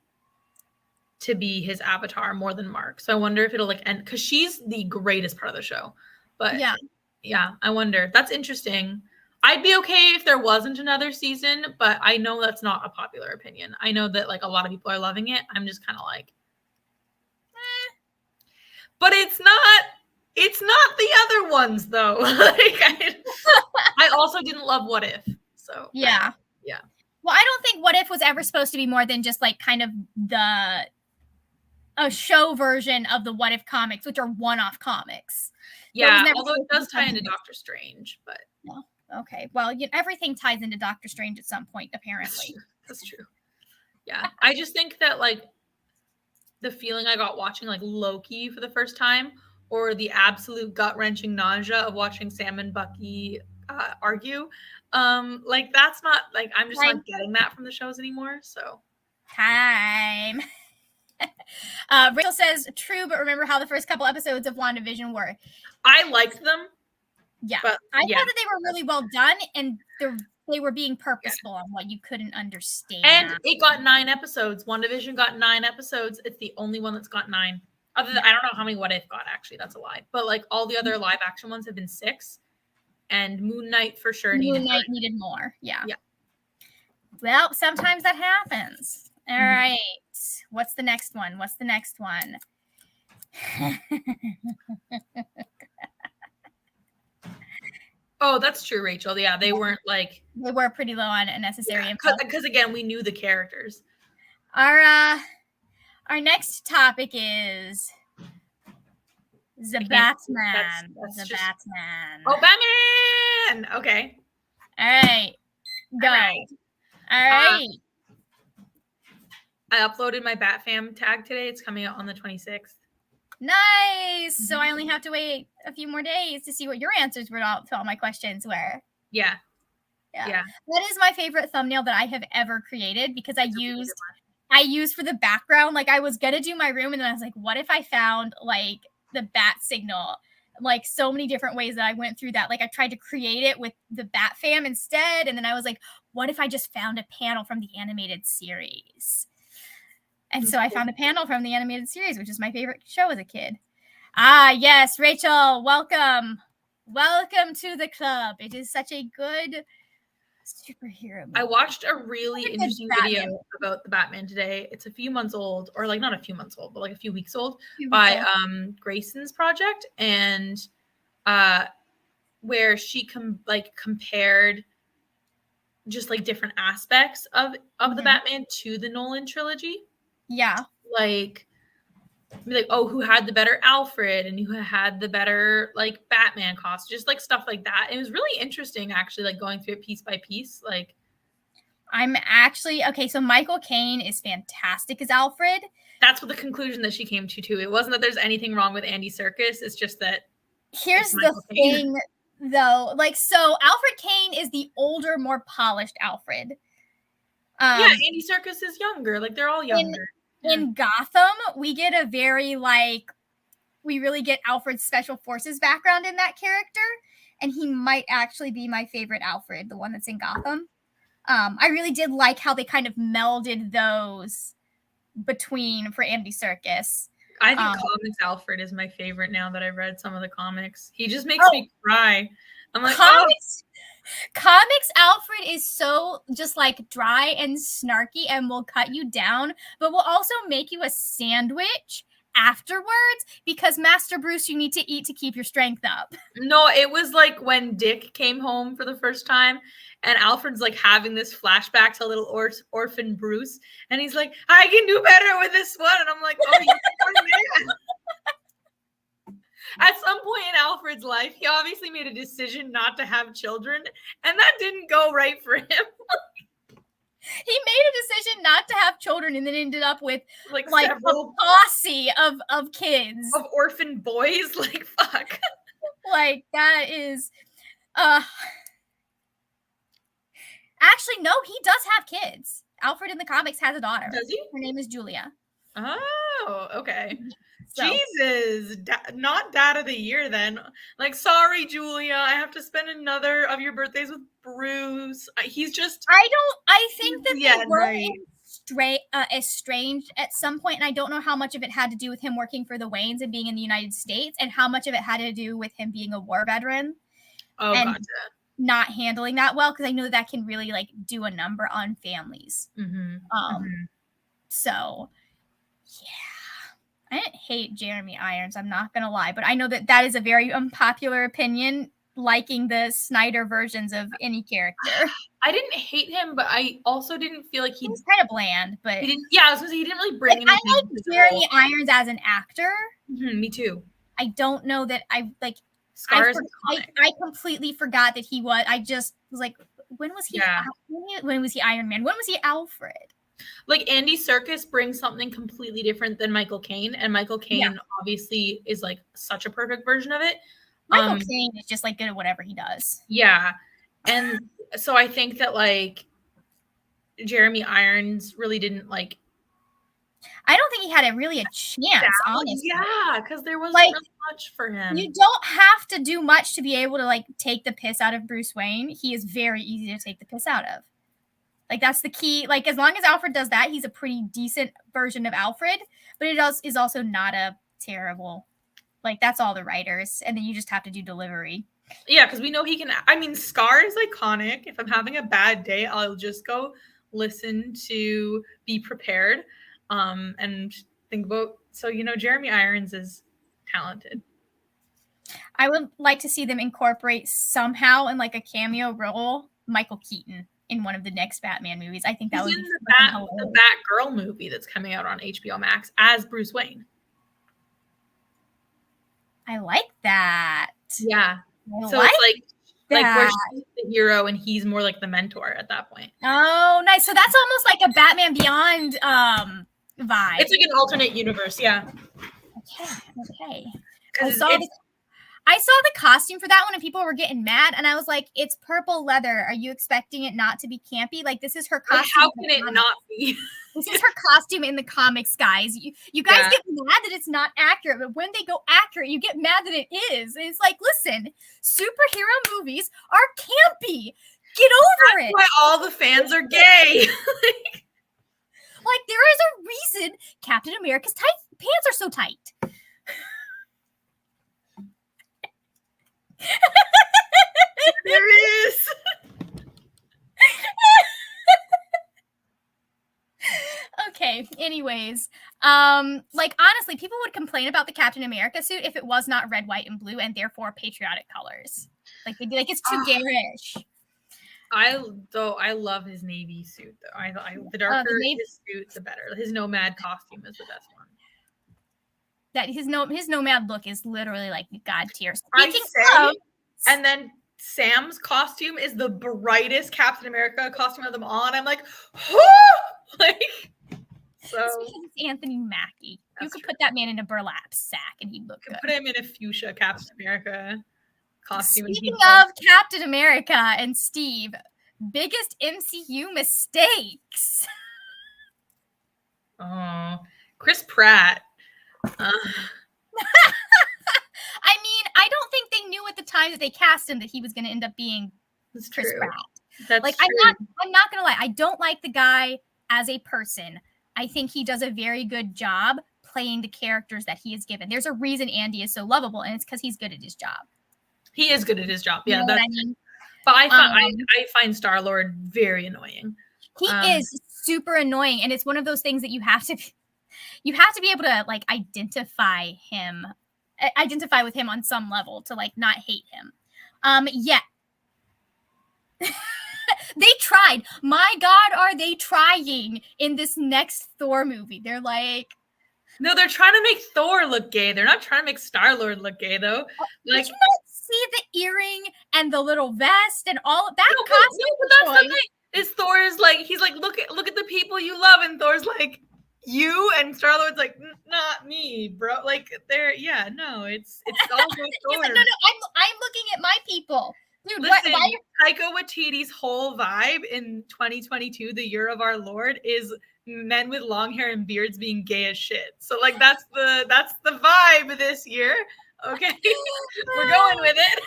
to be his avatar more than Mark. So I wonder if it'll like end, because she's the greatest part of the show. But yeah, I wonder. That's interesting. I'd be okay if there wasn't another season, but I know that's not a popular opinion. I know that like a lot of people are loving it. I'm just kind of like, But it's not the other ones though. Like I also didn't love What If. So yeah. Well, I don't think What If was ever supposed to be more than just like kind of a show version of the What If comics, which are one-off comics. Yeah, although it does tie into Doctor Strange, but no. Okay, well, everything ties into Doctor Strange at some point, apparently. That's true. Yeah, I just think that like the feeling I got watching like Loki for the first time, or the absolute gut-wrenching nausea of watching Sam and Bucky argue, like that's not like, I'm just not getting that from the shows anymore. So time. Rachel says, true, but remember how the first couple episodes of WandaVision were. I liked them. Yeah, but I thought that they were really well done, and the they were being purposeful on what you couldn't understand. And it got 9 episodes. WandaVision got 9 episodes. It's the only one that's got 9. Other than, I don't know how many What If got, actually. That's a lie. But like all the other live action ones have been 6. And Moon Knight for sure Moon Knight needed more. Yeah. Yeah. Well, sometimes that happens. All right. What's the next one? Oh, that's true, Rachel. Yeah, they weren't like... They were pretty low on necessary info. Because, again, we knew the characters. Our next topic is the Batman. Batman. Oh, Batman! Okay. All right. Go. All right. I uploaded my Batfam tag today. It's coming out on the 26th. Nice. So I only have to wait a few more days to see what your answers were to all my questions were. Yeah. That is my favorite thumbnail that I have ever created, because I used for the background. Like, I was gonna do my room, and then I was like, what if I found like the bat signal? Like, so many different ways that I went through that. Like, I tried to create it with the Batfam instead, and then I was like, what if I just found a panel from the animated series? And so I found a panel from the animated series, which is my favorite show as a kid. Ah, yes, Rachel, welcome. Welcome to the club. It is such a good superhero movie. I watched a really interesting video about the Batman today. It's a few months old, or like not a few months old, but like a few weeks old, by Grayson's project, and where she compared just like different aspects of the Batman to the Nolan trilogy. Yeah. Like, oh, who had the better Alfred and who had the better like Batman costume, just like stuff like that. It was really interesting, actually, like going through it piece by piece. Like, I'm actually okay. So Michael Caine is fantastic as Alfred. That's what the conclusion that she came to too. It wasn't that there's anything wrong with Andy Serkis. It's just that here's the thing, though. Like, so Alfred Caine is the older, more polished Alfred. Yeah, Andy Serkis is younger. Like, they're all younger. In Gotham, we get a very, like, we really get Alfred's special forces background in that character. And he might actually be my favorite Alfred, the one that's in Gotham. I really did like how they kind of melded those for Andy Serkis. I think comics Alfred is my favorite now that I've read some of the comics. He just makes me cry. I'm like, Comics Alfred is so just like dry and snarky and will cut you down, but will also make you a sandwich afterwards, because Master Bruce, you need to eat to keep your strength up. No, it was like when Dick came home for the first time, and Alfred's like having this flashback to little orphan Bruce, and he's like, I can do better with this one. And I'm like, oh, you're a man. At some point in Alfred's life, he obviously made a decision not to have children, and that didn't go right for him. He made a decision not to have children, and then ended up with like a posse of kids. Of orphan boys. Like, fuck. Like, that is... Actually, no, he does have kids. Alfred in the comics has a daughter. Does he? Her name is Julia. Oh, okay. So. Jesus, not Dad of the Year then. Like, sorry, Julia, I have to spend another of your birthdays with Bruce. He's just... I think that they were estranged at some point, and I don't know how much of it had to do with him working for the Waynes and being in the United States, and how much of it had to do with him being a war veteran. Oh, and gotcha. Not handling that well, because I know that can really like do a number on families. So, yeah. I didn't hate Jeremy Irons, I'm not going to lie, but I know that is a very unpopular opinion, liking the Snyder versions of any character. I didn't hate him, but I also didn't feel like he was kind of bland, but... I was going to say, he didn't really bring anything. I like Jeremy Irons as an actor. Me too. I don't know that I, like... I completely forgot that he was... I just was like, when was he... Yeah. When was he Iron Man? When was he Alfred? Like, Andy Serkis brings something completely different than Michael Caine, and Michael Caine obviously is like such a perfect version of it. Michael Caine is just like good at whatever he does. Yeah. And so I think that like Jeremy Irons really didn't like... I don't think he had really a chance, honestly. Yeah, because there wasn't Like, really much for him. You don't have to do much to be able to, like, take the piss out of Bruce Wayne. He is very easy to take the piss out of. Like, that's the key. Like, as long as Alfred does that, he's a pretty decent version of Alfred, but it is also not a terrible, like, that's all the writers, and then you just have to do delivery. Yeah, because we know he can. I mean, Scar is iconic. If I'm having a bad day, I'll just go listen to Be Prepared, and think about. So Jeremy Irons is talented. I would like to see them incorporate somehow in, like, a cameo role Michael Keaton in one of the next Batman movies. I think that would be the Batgirl movie that's coming out on HBO Max as Bruce Wayne. I like that. Yeah. So it's like where she's the hero and he's more like the mentor at that point. Oh, nice. So that's almost like a Batman Beyond vibe. It's like an alternate universe, yeah. Okay. I saw the costume for that one and people were getting mad and I was like, it's purple leather. Are you expecting it not to be campy? Like, this is her costume. Like, how can it not be? This is her costume in the comics, guys. You guys get mad that it's not accurate, but when they go accurate, you get mad that it is. And it's like, listen, superhero movies are campy. Get over it. That's why all the fans are gay. Like, there is a reason Captain America's pants are so tight. There is. Okay, anyways, like, honestly, people would complain about the Captain America suit if it was not red, white, and blue, and therefore patriotic colors. Like, they'd be like, it's too garish. I love his navy suit though. The darker his suit, the better. His nomad costume is the best one. That his nomad look is literally like God tier. And then Sam's costume is the brightest Captain America costume of them all, and I'm like, whoo! Like, so it's Anthony Mackie. You could put that man in a burlap sack and he'd look good. Put him in a fuchsia Captain America costume. Speaking of Captain America and Steve, biggest MCU mistakes. Oh, Chris Pratt. I mean, I don't think they knew at the time that they cast him that he was going to end up being Chris Pratt. That's like, true. I'm not going to lie. I don't like the guy as a person. I think he does a very good job playing the characters that he is given. There's a reason Andy is so lovable, and it's because he's good at his job. He is good at his job. Yeah, you know what I mean? But I find Star-Lord very annoying. He is super annoying, and it's one of those things that you have to be able to, like, identify with him on some level to, like, not hate him. Yeah. They tried. My God, are they trying in this next Thor movie? They're like, no, they're trying to make Thor look gay. They're not trying to make Star-Lord look gay, though. Like, did you not see the earring and the little vest and all of that costume? But that's the thing. Is Thor is like, he's like, look at the people you love, and Thor's like, you, and Star-Lord's like, not me, bro. Like, it's all about Thor. Like, no, I'm looking at my people. Dude, listen, Taika Waititi's whole vibe in 2022, the year of our Lord, is men with long hair and beards being gay as shit. So, like, that's the vibe this year. Okay, we're going with it.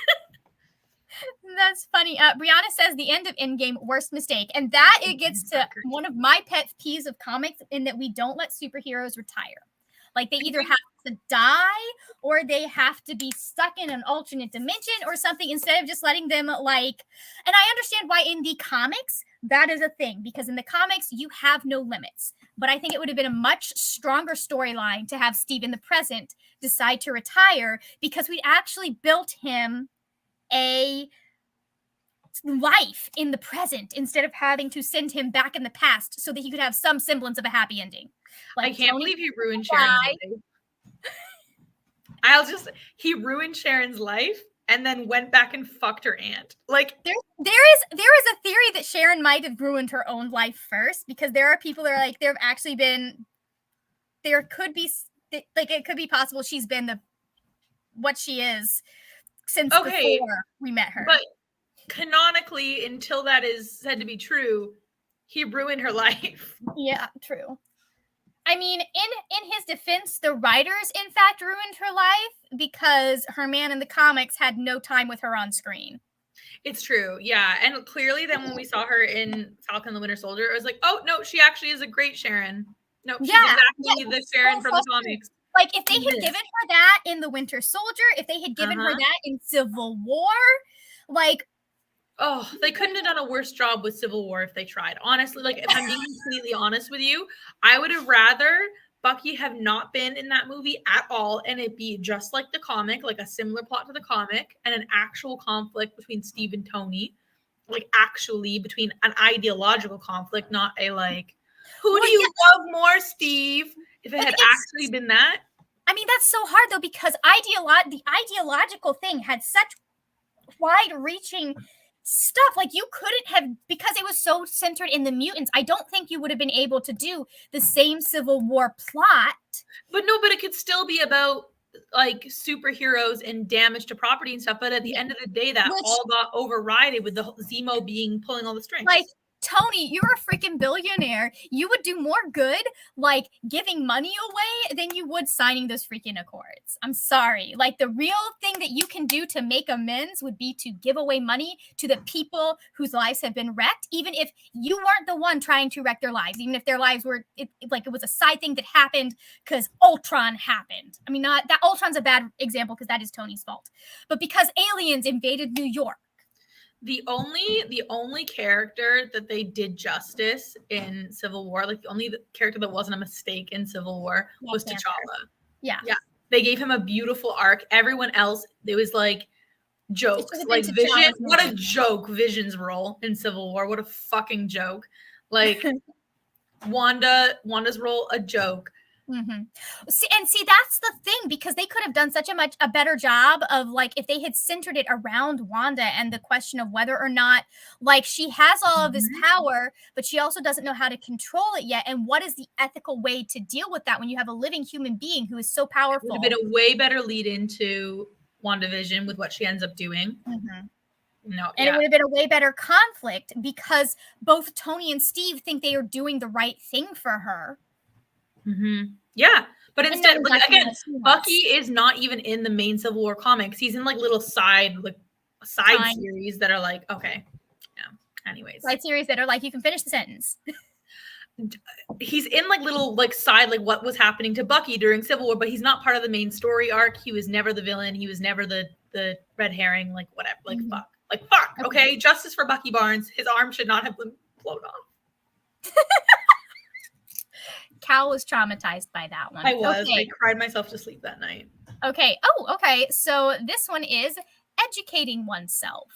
That's funny. Brianna says the end of Endgame, worst mistake, and that it gets to one of my pet peeves of comics, in that we don't let superheroes retire. Like, they either have to die or they have to be stuck in an alternate dimension or something, instead of just letting them, like, and I understand why in the comics that is a thing, because in the comics you have no limits. But I think it would have been a much stronger storyline to have Steve in the present decide to retire, because we'd actually built him a life in the present instead of having to send him back in the past so that he could have some semblance of a happy ending. Like, I can't believe he ruined Sharon's life. He ruined Sharon's life and then went back and fucked her aunt. Like, there is a theory that Sharon might have ruined her own life first, because there are people that are like, it could be possible she's been what she is since before we met her. But canonically, until that is said to be true, he ruined her life. Yeah, true. I mean, in his defense, the writers, in fact, ruined her life because her man in the comics had no time with her on screen. It's true, yeah. And clearly then when we saw her in Falcon and the Winter Soldier, it was like, oh, no, she actually is a great Sharon. No, she's exactly the Sharon from the comics. Like, if they had given her that in The Winter Soldier, if they had given her that in Civil War, like... Oh, they couldn't have done a worse job with Civil War if they tried. Honestly, like, if I'm being completely honest with you, I would have rather Bucky have not been in that movie at all and it be just like the comic, like a similar plot to the comic, and an actual conflict between Steve and Tony. Like, actually between an ideological conflict, not a like, who do you love more, Steve? If it had actually been that. I mean, that's so hard though, because the ideological thing had such wide-reaching stuff. Like, you couldn't have, because it was so centered in the mutants, I don't think you would have been able to do the same Civil War plot. But it could still be about like superheroes and damage to property and stuff. But at the end of the day, that all got overridden with the Zemo being pulling all the strings. Like, Tony, you're a freaking billionaire. You would do more good, like, giving money away than you would signing those freaking accords. I'm sorry. Like, the real thing that you can do to make amends would be to give away money to the people whose lives have been wrecked, even if you weren't the one trying to wreck their lives, even if their lives were, it was a side thing that happened because Ultron happened. I mean, not that Ultron's a bad example because that is Tony's fault, but because aliens invaded New York. The only character that they did justice in Civil War, like the only character that wasn't a mistake in Civil War, was T'Challa. Yeah. They gave him a beautiful arc. Everyone else, it was like jokes. Like Vision, what a joke Vision's role in Civil War. What a fucking joke. Like Wanda's role, a joke. Mm-hmm. See, that's the thing, because they could have done such a better job of, like, if they had centered it around Wanda and the question of whether or not, like, she has all of this power, but she also doesn't know how to control it yet. And what is the ethical way to deal with that when you have a living human being who is so powerful? It would have been a way better lead into WandaVision with what she ends up doing. No, and it would have been a way better conflict because both Tony and Steve think they are doing the right thing for her. Yeah, but instead, like, again, Bucky is not even in the main Civil War comics. He's in like little side series that are like, okay, yeah. Anyways, side series that are like, you can finish the sentence. He's in like little like side, like what was happening to Bucky during Civil War, but he's not part of the main story arc. He was never the villain. He was never the red herring. Like, whatever. Like fuck. Okay, justice for Bucky Barnes. His arm should not have been blown off. Cal was traumatized by that one. I was. Okay. I cried myself to sleep that night. Okay. Oh, okay. So this one is educating oneself.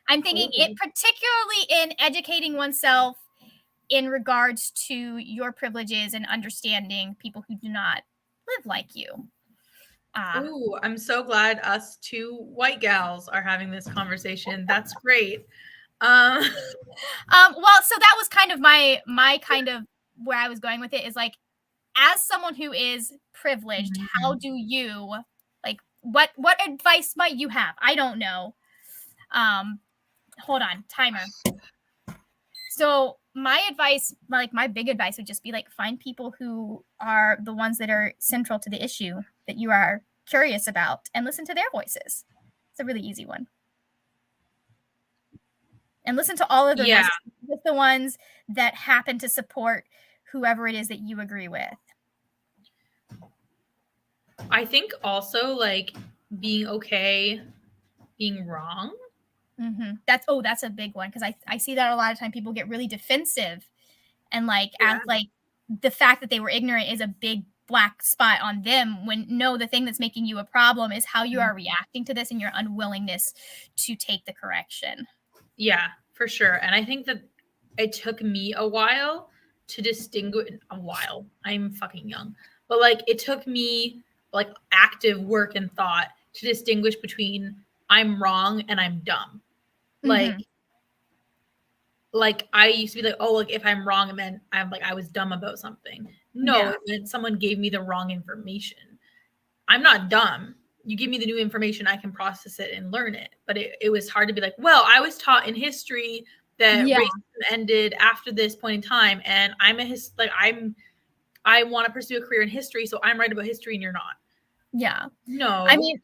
I'm thinking it particularly in educating oneself in regards to your privileges and understanding people who do not live like you. I'm so glad us two white gals are having this conversation. That's great. Well, so that was kind of my kind of where I was going with it, is like, as someone who is privileged, how do you, like, what advice might you have? I don't know. Hold on, timer. So my advice, like my big advice, would just be like, find people who are the ones that are central to the issue that you are curious about and listen to their voices. It's a really easy one. And listen to all of the voices, with the ones that happen to support whoever it is that you agree with. I think also, like, being okay being wrong. That's a big one, because I see that a lot of time people get really defensive and like act like the fact that they were ignorant is a big black spot on them, when no, the thing that's making you a problem is how you are reacting to this and your unwillingness to take the correction. Yeah, for sure. And I think that it took me a while to distinguish. I'm fucking young. But like, it took me like active work and thought to distinguish between I'm wrong and I'm dumb. Like I used to be like, oh, like if I'm wrong, and then I'm like, I was dumb about something. No, it meant someone gave me the wrong information. I'm not dumb. You give me the new information, I can process it and learn it. But it was hard to be like, well, I was taught in history that Yeah. racism ended after this point in time, and I want to pursue a career in history, so I'm right about history and you're not. Yeah. No. I mean,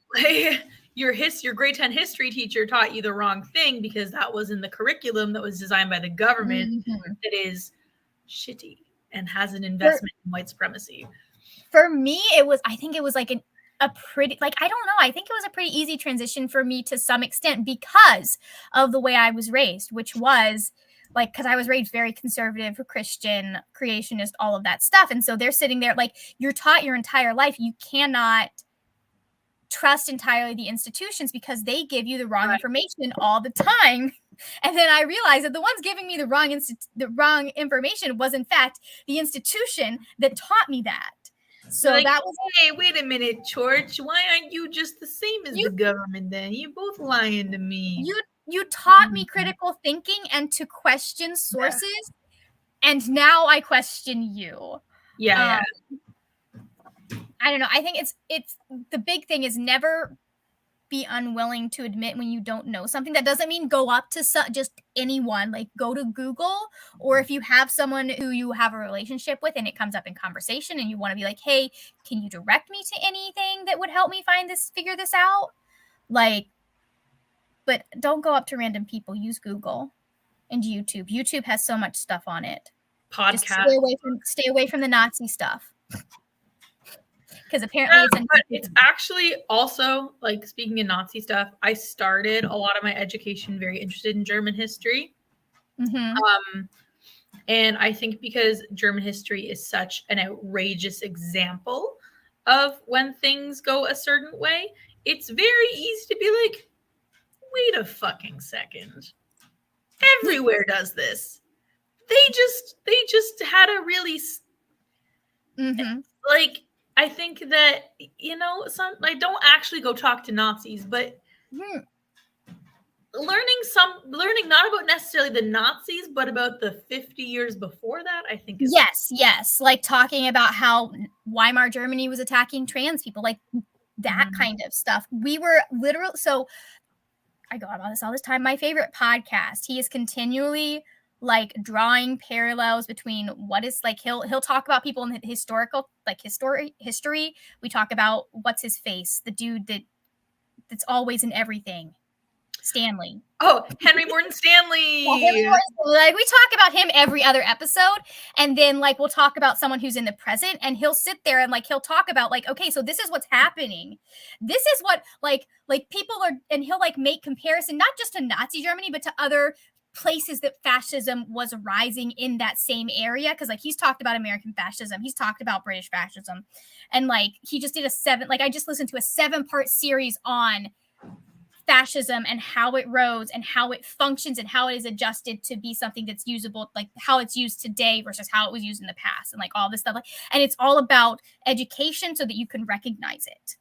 your grade 10 history teacher taught you the wrong thing because that was in the curriculum that was designed by the government that is shitty and has an investment in white supremacy. For me, I think it was like a pretty, like, I don't know, I think it was a pretty easy transition for me to some extent because of the way I was raised, which was like, because I was raised very conservative, Christian, creationist, all of that stuff. And so they're sitting there, like, you're taught your entire life, you cannot trust entirely the institutions because they give you the wrong information all the time. And then I realized that the ones giving me the wrong information was in fact the institution that taught me that. So like, that was, hey, wait a minute, George. Why aren't you just the same as the government then? You're both lying to me. You taught me critical thinking and to question sources, and now I question you. Yeah. I don't know. I think it's the big thing is never be unwilling to admit when you don't know something. That doesn't mean go up to just anyone, like go to Google, or if you have someone who you have a relationship with and it comes up in conversation and you want to be like, hey, can you direct me to anything that would help me figure this out? Like, but don't go up to random people. Use Google and YouTube. YouTube has so much stuff on it. Podcast. Just stay away from the Nazi stuff. Because apparently it's actually also, like, speaking of Nazi stuff, I started a lot of my education very interested in German history. And I think because German history is such an outrageous example of when things go a certain way, it's very easy to be like, wait a fucking second. Everywhere does this. They just had a really like, I think that, you know, I don't actually go talk to Nazis, but learning not about necessarily the Nazis, but about the 50 years before that, I think is yes, like talking about how Weimar Germany was attacking trans people, like that kind of stuff. We were literally, so I go about this all this time. My favorite podcast, he is continually like drawing parallels between what is like he'll talk about people in the historical like history. We talk about what's his face, the dude that's always in everything. Stanley. Oh, Henry Morton Stanley. Like, we talk about him every other episode, and then like we'll talk about someone who's in the present, and he'll sit there and like he'll talk about like, okay, so this is what's happening. This is what like people are, and he'll like make comparison not just to Nazi Germany, but to other places that fascism was rising in that same area. Because like he's talked about American fascism, he's talked about British fascism, and like he just did I just listened to a 7-part series on fascism and how it rose and how it functions and how it is adjusted to be something that's usable, like how it's used today versus how it was used in the past, and like all this stuff. And it's all about education so that you can recognize it.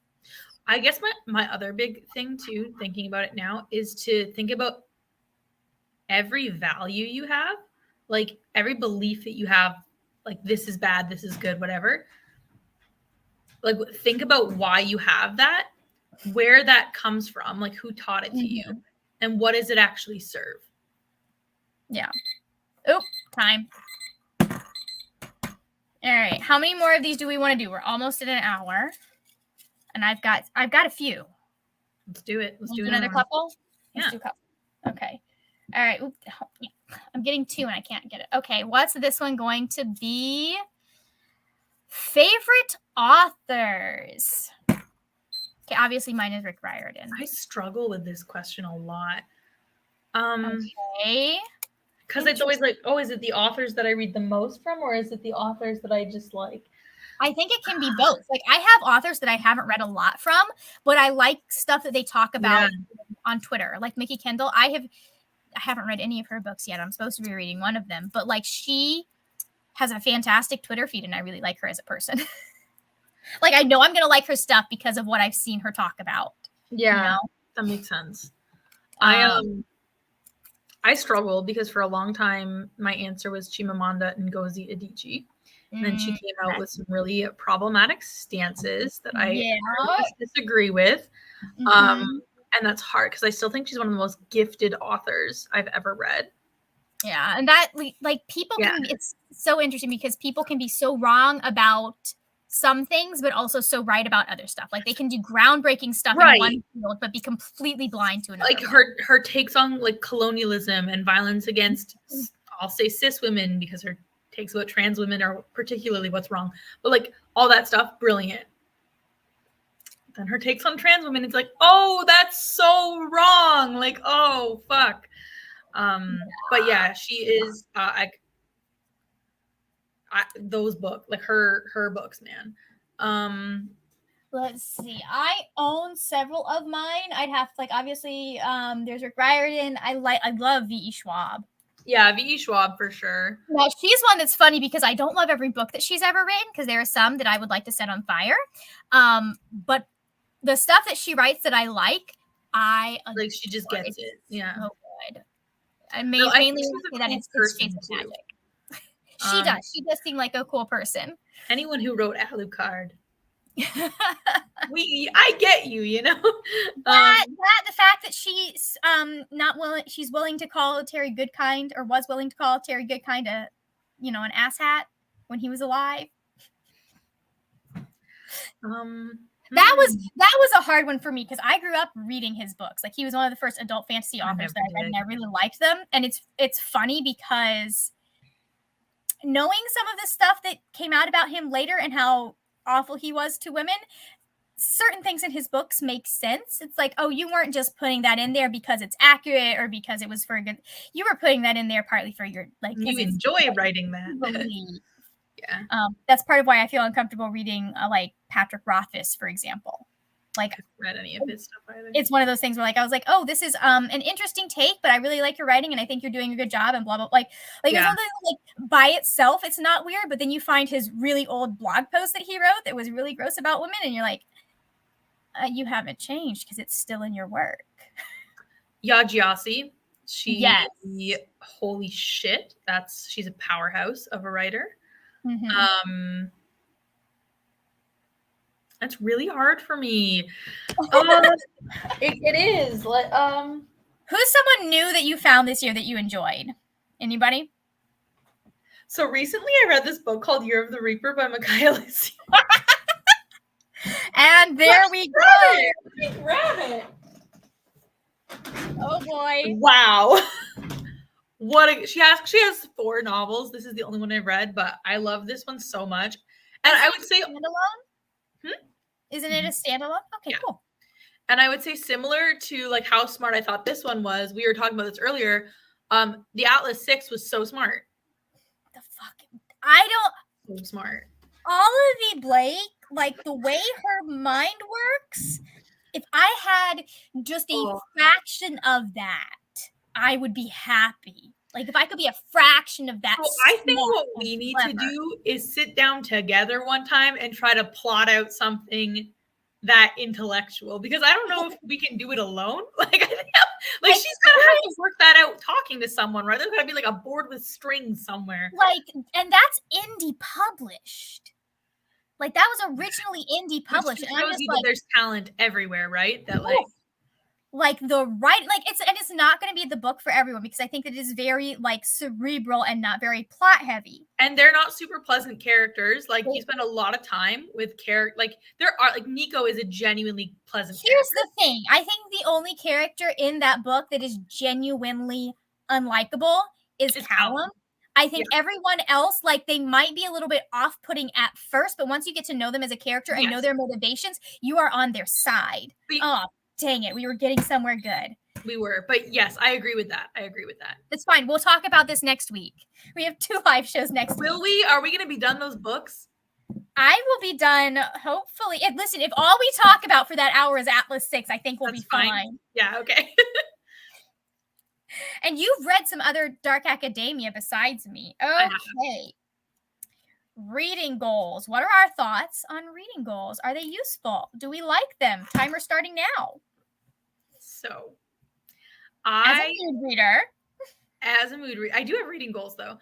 I guess my other big thing too, thinking about it now, is to think about every value you have, like every belief that you have, like this is bad, this is good, whatever. Like think about why you have that, where that comes from, like who taught it to you, and what does it actually serve? Yeah. Oh, time. All right. How many more of these do we want to do? We're almost at an hour, and I've got a few. Let's do it. Let's do another couple. Let's do a couple. Okay. All right. I'm getting 2 and I can't get it. Okay. What's this one going to be? Favorite authors. Okay, obviously mine is Rick Riordan. I struggle with this question a lot. Okay. Because it's always like, oh, is it the authors that I read the most from, or is it the authors that I just like? I think it can be both. Like I have authors that I haven't read a lot from, but I like stuff that they talk about on Twitter. Like Mickey Kendall, I haven't read any of her books yet. I'm supposed to be reading one of them, but like she has a fantastic Twitter feed and I really like her as a person. Like I know I'm going to like her stuff because of what I've seen her talk about. Yeah, you know? That makes sense. I struggled because for a long time my answer was Chimamanda Ngozi Adichie. And then she came out with some really problematic stances that I disagree with. And that's hard because I still think she's one of the most gifted authors I've ever read. Yeah, and that like people Yeah. can. It's so interesting because people can be so wrong about some things, but also so right about other stuff. Like they can do groundbreaking stuff in Right. one field, but be completely blind to another. Like one. her takes on like colonialism and violence against, I'll say cis women, because her takes about trans women are particularly what's wrong. But like all that stuff, brilliant. Then her takes on trans women, it's like, oh, that's so wrong. Like, oh fuck. But yeah, she is those books, like her books, man. Let's see. I own several of mine. I'd have like obviously there's Riordan. I love V.E. Schwab. Yeah, V.E. Schwab for sure. Now she's one that's funny because I don't love every book that she's ever written because there are some that I would like to set on fire. But the stuff that she writes that I like, like she just gets it. Yeah. So good. And mainly that it's person Chase of too. Magic. She does. She does seem like a cool person. Anyone who wrote Alucard. I get you, you know. The fact that she's not willing, she's willing to call Terry Goodkind, or was willing to call Terry Goodkind an asshat when he was alive. That was a hard one for me because I grew up reading his books. Like he was one of the first adult fantasy authors that I read, and I really liked them. And it's funny because knowing some of the stuff that came out about him later and how awful he was to women, certain things in his books make sense. It's like, oh, you weren't just putting that in there because it's accurate or because it was for a good. You were putting that in there partly for your like. You enjoy writing that. Yeah. That's part of why I feel uncomfortable reading like Patrick Rothfuss, for example. Like I haven't read any of his stuff either. It's one of those things where like I was like, oh, this is an interesting take, but I really like your writing and I think you're doing a good job and blah blah. Like it's something like by itself, it's not weird, but then you find his really old blog post that he wrote that was really gross about women, and you're like, you haven't changed because it's still in your work. Yajiasi, holy shit, she's a powerhouse of a writer. Mm-hmm. That's really hard for me. It is. Like, who's someone new that you found this year that you enjoyed? Anybody? So recently I read this book called Year of the Reaper by Micaiah. And there we go. Rabbit. Oh boy. Wow. She has 4 novels. This is the only one I read, but I love this one so much. And I would say standalone? Isn't it a standalone? Okay, cool. And I would say similar to like how smart I thought this one was. We were talking about this earlier. The Atlas 6 was so smart. The fuck? So smart. Olivia Blake, like the way her mind works, if I had just a fraction of that, I would be happy. Like if I could be a fraction of that. So I think what we need to do is sit down together one time and try to plot out something that intellectual, because I don't know if we can do it alone. Like she's gonna have to work that out talking to someone, right? There's gotta be like a board with strings somewhere. Like, and that's indie published. Like that was originally indie published. It shows you that there's talent everywhere, right? That like the right, like it's not going to be the book for everyone, because I think it is very like cerebral and not very plot heavy. And they're not super pleasant characters. Like you spend a lot of time with like there are like Nico is a genuinely pleasant character. Here's the thing. I think the only character in that book that is genuinely unlikable is Callum. I think everyone else, like they might be a little bit off-putting at first, but once you get to know them as a character and know their motivations, you are on their side. Dang it. We were getting somewhere good. We were. But yes, I agree with that. It's fine. We'll talk about this next week. We have 2 live shows next week. Will we? Are we going to be done those books? I will be done, hopefully. Listen, if all we talk about for that hour is Atlas 6, I think we'll be fine. Yeah, okay. And you've read some other dark academia besides me. Okay. Reading goals. What are our thoughts on reading goals? Are they useful? Do we like them? Timer starting now. So, as a mood reader, I do have reading goals though.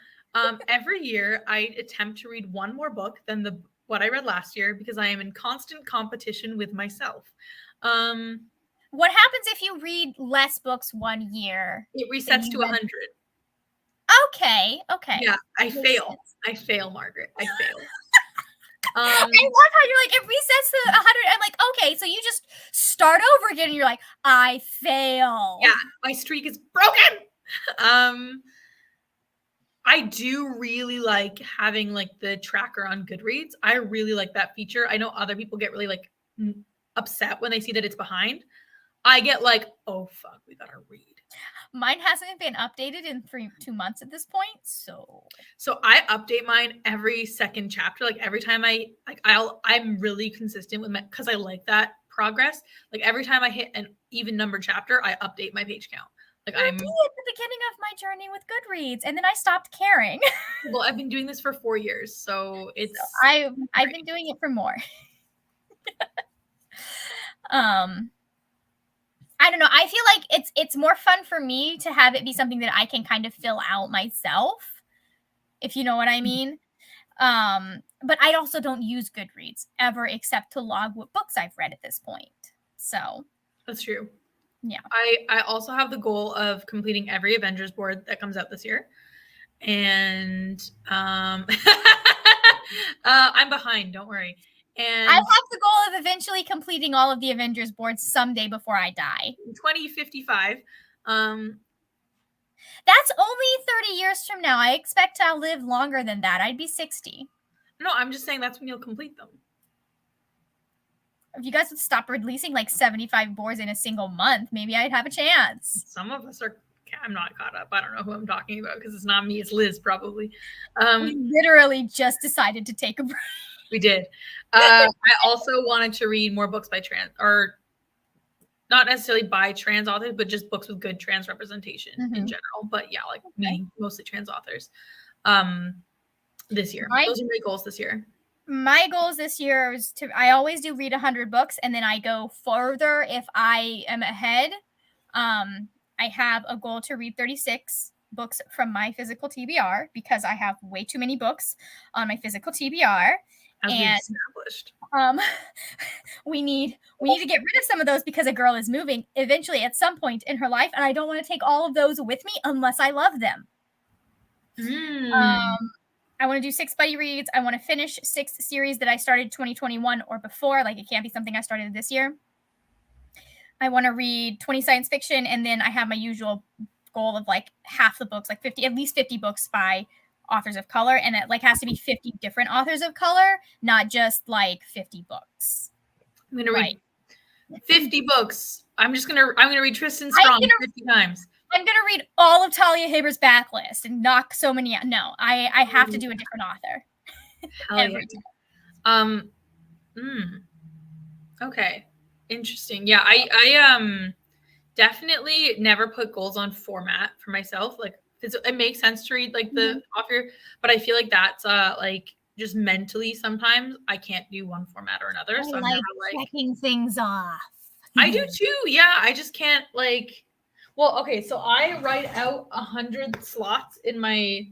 Every year I attempt to read one more book than what I read last year, because I am in constant competition with myself. What happens if you read less books one year? It resets to 100. Okay. Yeah, I Makes fail. sense. I fail, Margaret. I fail. I love how you're like, it resets to 100. I'm like, okay, so you just start over again and you're like, I fail. Yeah, my streak is broken. I do really like having like the tracker on Goodreads. I really like that feature. I know other people get really like upset when they see that it's behind. I get like, oh fuck, we gotta read. Mine hasn't been updated in 2 months at this point, so I update mine every second chapter. Like every time I'm really consistent with my, because I like that progress. Like every time I hit an even number chapter, I update my page count. Like I did at the beginning of my journey with Goodreads, and then I stopped caring. Well, I've been doing this for 4 years, so it's. So I've been doing it for more. I don't know. I feel like it's more fun for me to have it be something that I can kind of fill out myself, if you know what I mean. But I also don't use Goodreads ever except to log what books I've read at this point. So That's true. Yeah. I also have the goal of completing every Avengers board that comes out this year. And I'm behind, don't worry. And I have the goal of eventually completing all of the Avengers boards someday before I die. 2055. That's only 30 years from now. I expect I'll live longer than that. I'd be 60. No, I'm just saying that's when you'll complete them. If you guys would stop releasing like 75 boards in a single month, maybe I'd have a chance. Some of us are. I'm not caught up. I don't know who I'm talking about because it's not me. It's Liz, probably. We literally just decided to take a break. We did. I also wanted to read more books by trans, or not necessarily by trans authors, but just books with good trans representation in general. But yeah, like mostly trans authors. This year, those are my goals this year. My goals this year is I always do read 100 books, and then I go further if I am ahead. I have a goal to read 36 books from my physical TBR because I have way too many books on my physical TBR. As we've established. We need to get rid of some of those because a girl is moving eventually at some point in her life, and I don't want to take all of those with me unless I love them. I want to do 6 buddy reads. I want to finish 6 series that I started 2021 or before. Like, it can't be something I started this year. I want to read 20 science fiction, and then I have my usual goal of like half the books, like at least 50 books by authors of color, and it like has to be 50 different authors of color, not just like 50 books. I'm gonna read 50 books. I'm gonna read Tristan Strong 50 times. I'm gonna read all of Talia Haber's backlist and knock so many out. No, I have to do a different author. Every time. Okay. Interesting. Yeah, I definitely never put goals on format for myself. Like it makes sense to read like the author, but I feel like that's like just mentally sometimes I can't do one format or another. So I'm like checking things off. I do too. Yeah, I just can't like. Well, okay, so I write out 100 slots in my,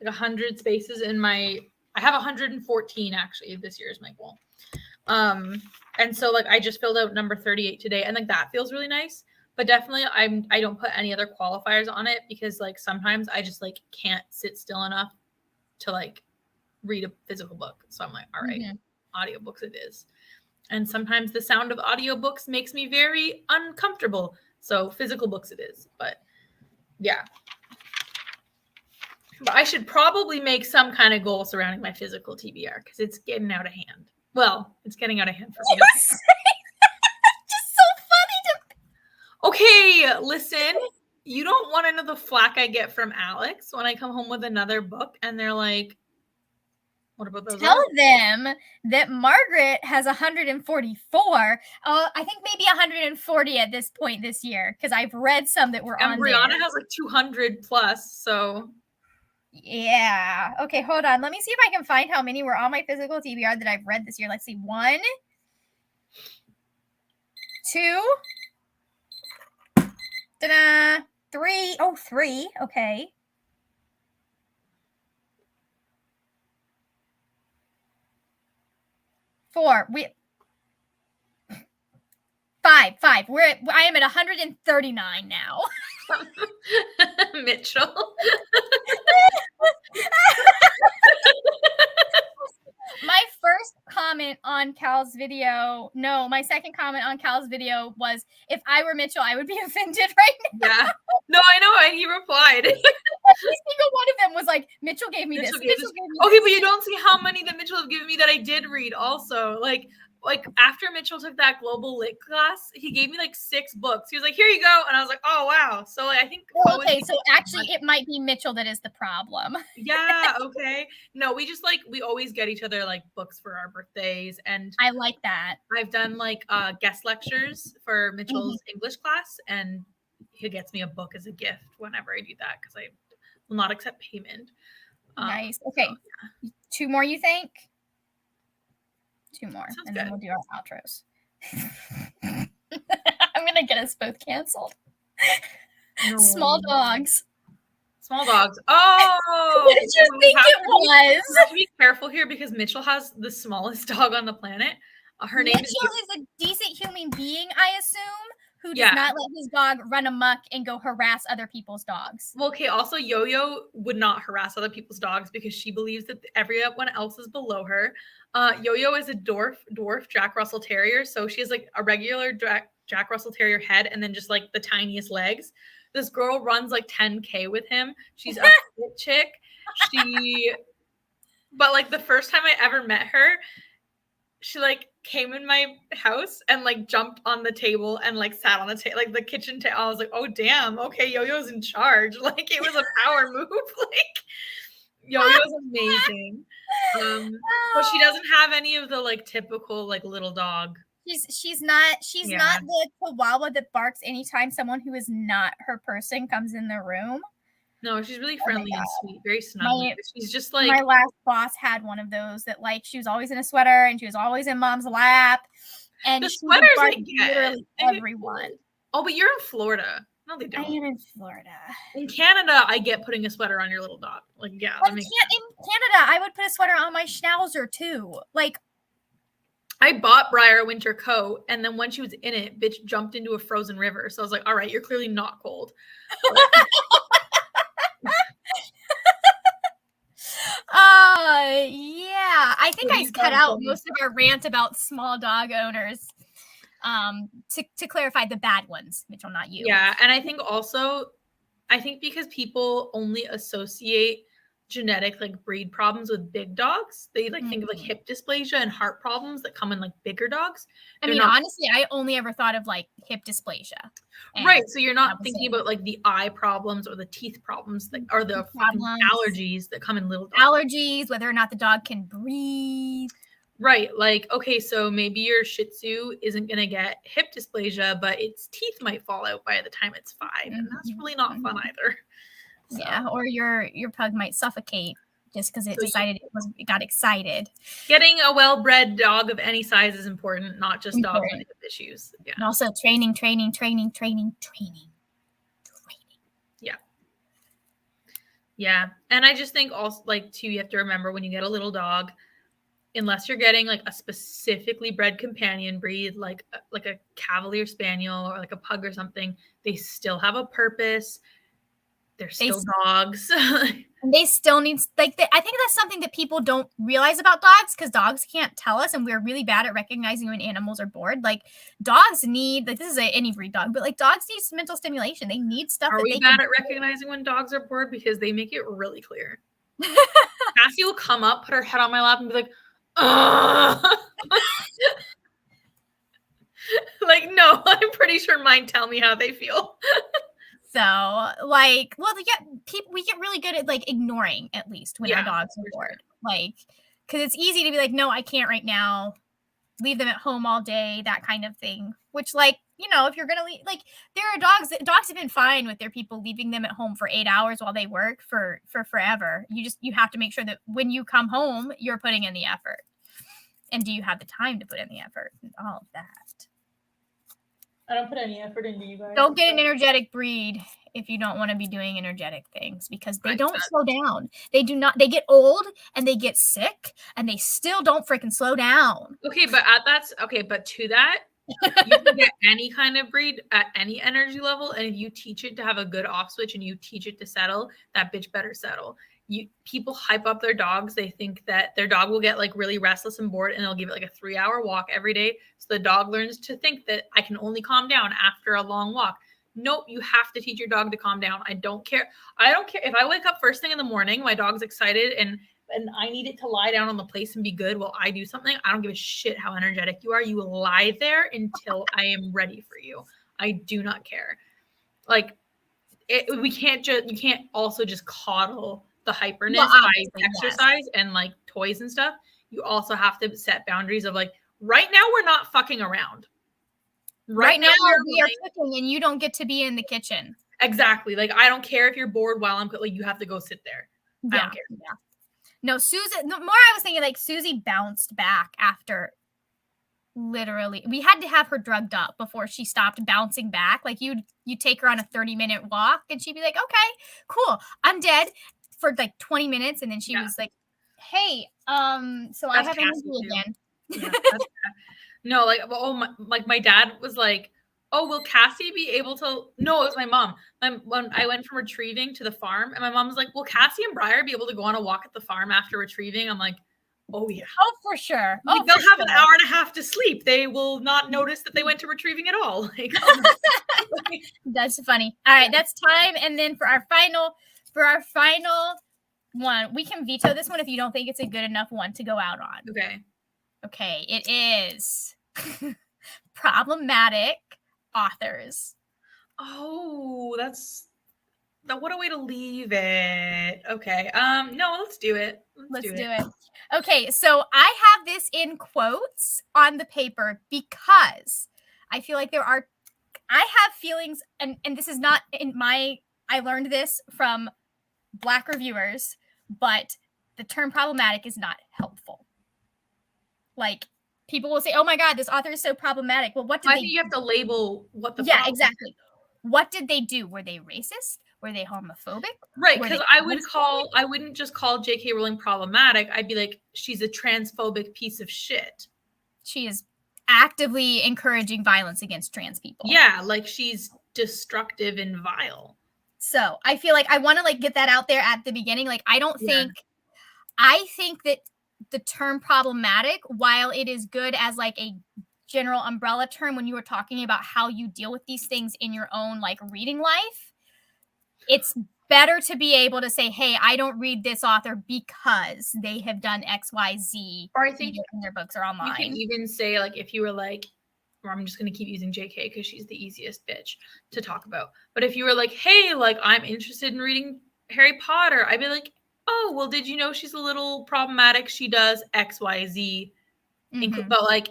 like 100 spaces in my. I have 114 actually. This year is my goal. And so like I just filled out number 38 today, and like that feels really nice. But definitely I don't put any other qualifiers on it because like sometimes I just like can't sit still enough to like read a physical book. So I'm like, all right, audiobooks it is. And sometimes the sound of audiobooks makes me very uncomfortable. So physical books it is. But yeah. But I should probably make some kind of goal surrounding my physical TBR because it's getting out of hand. Well, it's getting out of hand for me. Just so funny to. Okay, listen. You don't want to know the flack I get from Alex when I come home with another book and they're like, what about those? Tell them that Margaret has 144. I think maybe 140 at this point this year because I've read some that were on there. And Brianna has like 200 plus, so. Yeah. Okay, hold on. Let me see if I can find how many were on my physical TBR that I've read this year. Let's see. 1, 2, 3. Oh, 3. Okay. 4. 5. I am at 139 now. Mitchell. on Cal's video. No, my second comment on Cal's video was, if I were Mitchell, I would be offended right now. Yeah. No, I know. And he replied. Every single one of them was like, Mitchell gave me this. Mitchell Mitchell gave gave me Okay, this. but you don't see how many that Mitchell have given me that I did read also. Like after Mitchell took that global lit class, he gave me like 6 books. He was like, here you go. And I was like, oh, wow. So like, I think. Well, okay, so actually it might be Mitchell that is the problem. Yeah, okay. No, we just like, we always get each other like books for our birthdays. And I like that. I've done like guest lectures for Mitchell's English class, and he gets me a book as a gift whenever I do that because I will not accept payment. Nice. Okay. So, yeah. 2 more, you think? 2 more. Sounds and good. Then we'll do our outros. I'm going to get us both canceled. No. Small dogs. Small dogs. Oh! What did you think it was? We have to be careful here because Mitchell has the smallest dog on the planet. Her name Mitchell is a decent human being, I assume, who does not let his dog run amok and go harass other people's dogs. Well, okay, also Yo-Yo would not harass other people's dogs because she believes that everyone else is below her. Yo-Yo is a dwarf Jack Russell Terrier, so she has like a regular Jack Russell Terrier head and then just like the tiniest legs. This girl runs like 10K with him. She's a fit chick. But like the first time I ever met her, she like came in my house and like jumped on the table and like sat on the table, like the kitchen table. I was like, oh damn, okay, Yo-Yo's in charge. Like it was a power move. Like Yo-Yo's amazing. But she doesn't have any of the like typical like little dog. She's not the chihuahua that barks anytime someone who is not her person comes in the room. No, she's really friendly and sweet, very snuggly. She's just like, my last boss had one of those that like she was always in a sweater and she was always in mom's lap. And the sweaters like literally everyone. Oh, but you're in Florida. No, they don't. I am in Florida. In Canada, I get putting a sweater on your little dog. Like, yeah. In Canada, I would put a sweater on my schnauzer too. Like, I bought Briar a winter coat, and then when she was in it, bitch jumped into a frozen river. So I was like, all right, you're clearly not cold. Yeah. I think I cut out most of our rant about small dog owners. To clarify, the bad ones, Mitchell, not you. Yeah, and I think because people only associate genetic like breed problems with big dogs, they like think of like hip dysplasia and heart problems that come in like bigger dogs. I mean, honestly, I only ever thought of like hip dysplasia. Right, so you're not thinking about like the eye problems or the teeth problems that are the allergies that come in little dogs. Allergies, whether or not the dog can breathe. Right, like, okay, so maybe your Shih Tzu isn't going to get hip dysplasia, but its teeth might fall out by the time it's 5, and that's really not fun either. So. Yeah, or your pug might suffocate just because it got excited. Getting a well-bred dog of any size is important, not just dogs with hip issues. Yeah. And also training. Yeah. Yeah, and I just think also, like, too, you have to remember when you get a little dog, unless you're getting like a specifically bred companion breed, like a Cavalier Spaniel or like a pug or something, they still have a purpose. They're still dogs. And they still need, like, I think that's something that people don't realize about dogs, because dogs can't tell us, and we're really bad at recognizing when animals are bored. Like, dogs need, like, this is any breed dog, but like dogs need mental stimulation. They need stuff. Are we bad at recognizing when dogs are bored? Because they make it really clear. Cassie will come up, put her head on my lap, and be like, like, no, I'm pretty sure mine tell me how they feel. So, like, well, we get really good at like ignoring, at least when our dogs are bored. Like, because it's easy to be like, no, I can't right now. Leave them at home all day, that kind of thing. Which, like, you know, if you're gonna leave, like, there are dogs have been fine with their people leaving them at home for 8 hours while they work for forever. You have to make sure that when you come home, you're putting in the effort. And do you have the time to put in the effort and all of that? I don't put any effort into you guys. Don't get an energetic breed if you don't want to be doing energetic things, because they don't slow down. They do not. They get old and they get sick and they still don't freaking slow down. Okay, but but to that, you can get any kind of breed at any energy level, and if you teach it to have a good off switch and you teach it to settle, that bitch better settle. people hype up their dogs. They think that their dog will get like really restless and bored, and they'll give it like a 3-hour walk every day. So the dog learns to think that I can only calm down after a long walk. Nope, you have to teach your dog to calm down. I don't care. I don't care if I wake up first thing in the morning, my dog's excited and I need it to lie down on the place and be good while I do something. I don't give a shit how energetic you are. You will lie there until I am ready for you. I do not care. Like you can't also just coddle the hyperness by exercise and like toys and stuff. You also have to set boundaries of like, right now we're not fucking around. Right now we are cooking and you don't get to be in the kitchen. Exactly. Like, I don't care if you're bored while I'm like, you have to go sit there. I don't care. Yeah. No, Susie, the more I was thinking, like, Susie bounced back after literally, we had to have her drugged up before she stopped bouncing back. Like, you take her on a 30-minute walk and she'd be like, okay, cool, I'm dead for like 20 minutes. And then she was like, hey, so I have energy again. Yeah, no, like, my dad was like, oh, will Cassie be able to? No, it was my mom. When I went from retrieving to the farm, and my mom was like, will Cassie and Briar be able to go on a walk at the farm after retrieving? I'm like, oh yeah. Oh, for sure. Like, they'll have an hour and a half to sleep. They will not notice that they went to retrieving at all. Like, that's funny. All right, that's time. And then for our final one, we can veto this one if you don't think it's a good enough one to go out on. Okay, it is problematic authors. Oh, what a way to leave it. Okay. No, let's do it. Let's do it. Okay, so I have this in quotes on the paper because I feel like I have feelings, and this is not in I learned this from Black reviewers, but the term problematic is not helpful. Like, people will say, oh my God, this author is so problematic. Well, what did I think you have to label what the problem exactly. Is. What did they do? Were they racist? Were they homophobic? Right, because I wouldn't just call J.K. Rowling problematic. I'd be like, she's a transphobic piece of shit. She is actively encouraging violence against trans people. Yeah, like, she's destructive and vile. So I feel like I want to like get that out there at the beginning. Like, I think that the term problematic, while it is good as like a general umbrella term when you were talking about how you deal with these things in your own like reading life, it's better to be able to say, hey, I don't read this author because they have done XYZ, or I think in their books or online. You can even say, like, if you were like, or I'm just going to keep using JK because she's the easiest bitch to talk about. But if you were like, hey, like, I'm interested in reading Harry Potter, I'd be like, oh, well, did you know she's a little problematic? She does XYZ. Mm-hmm. But like,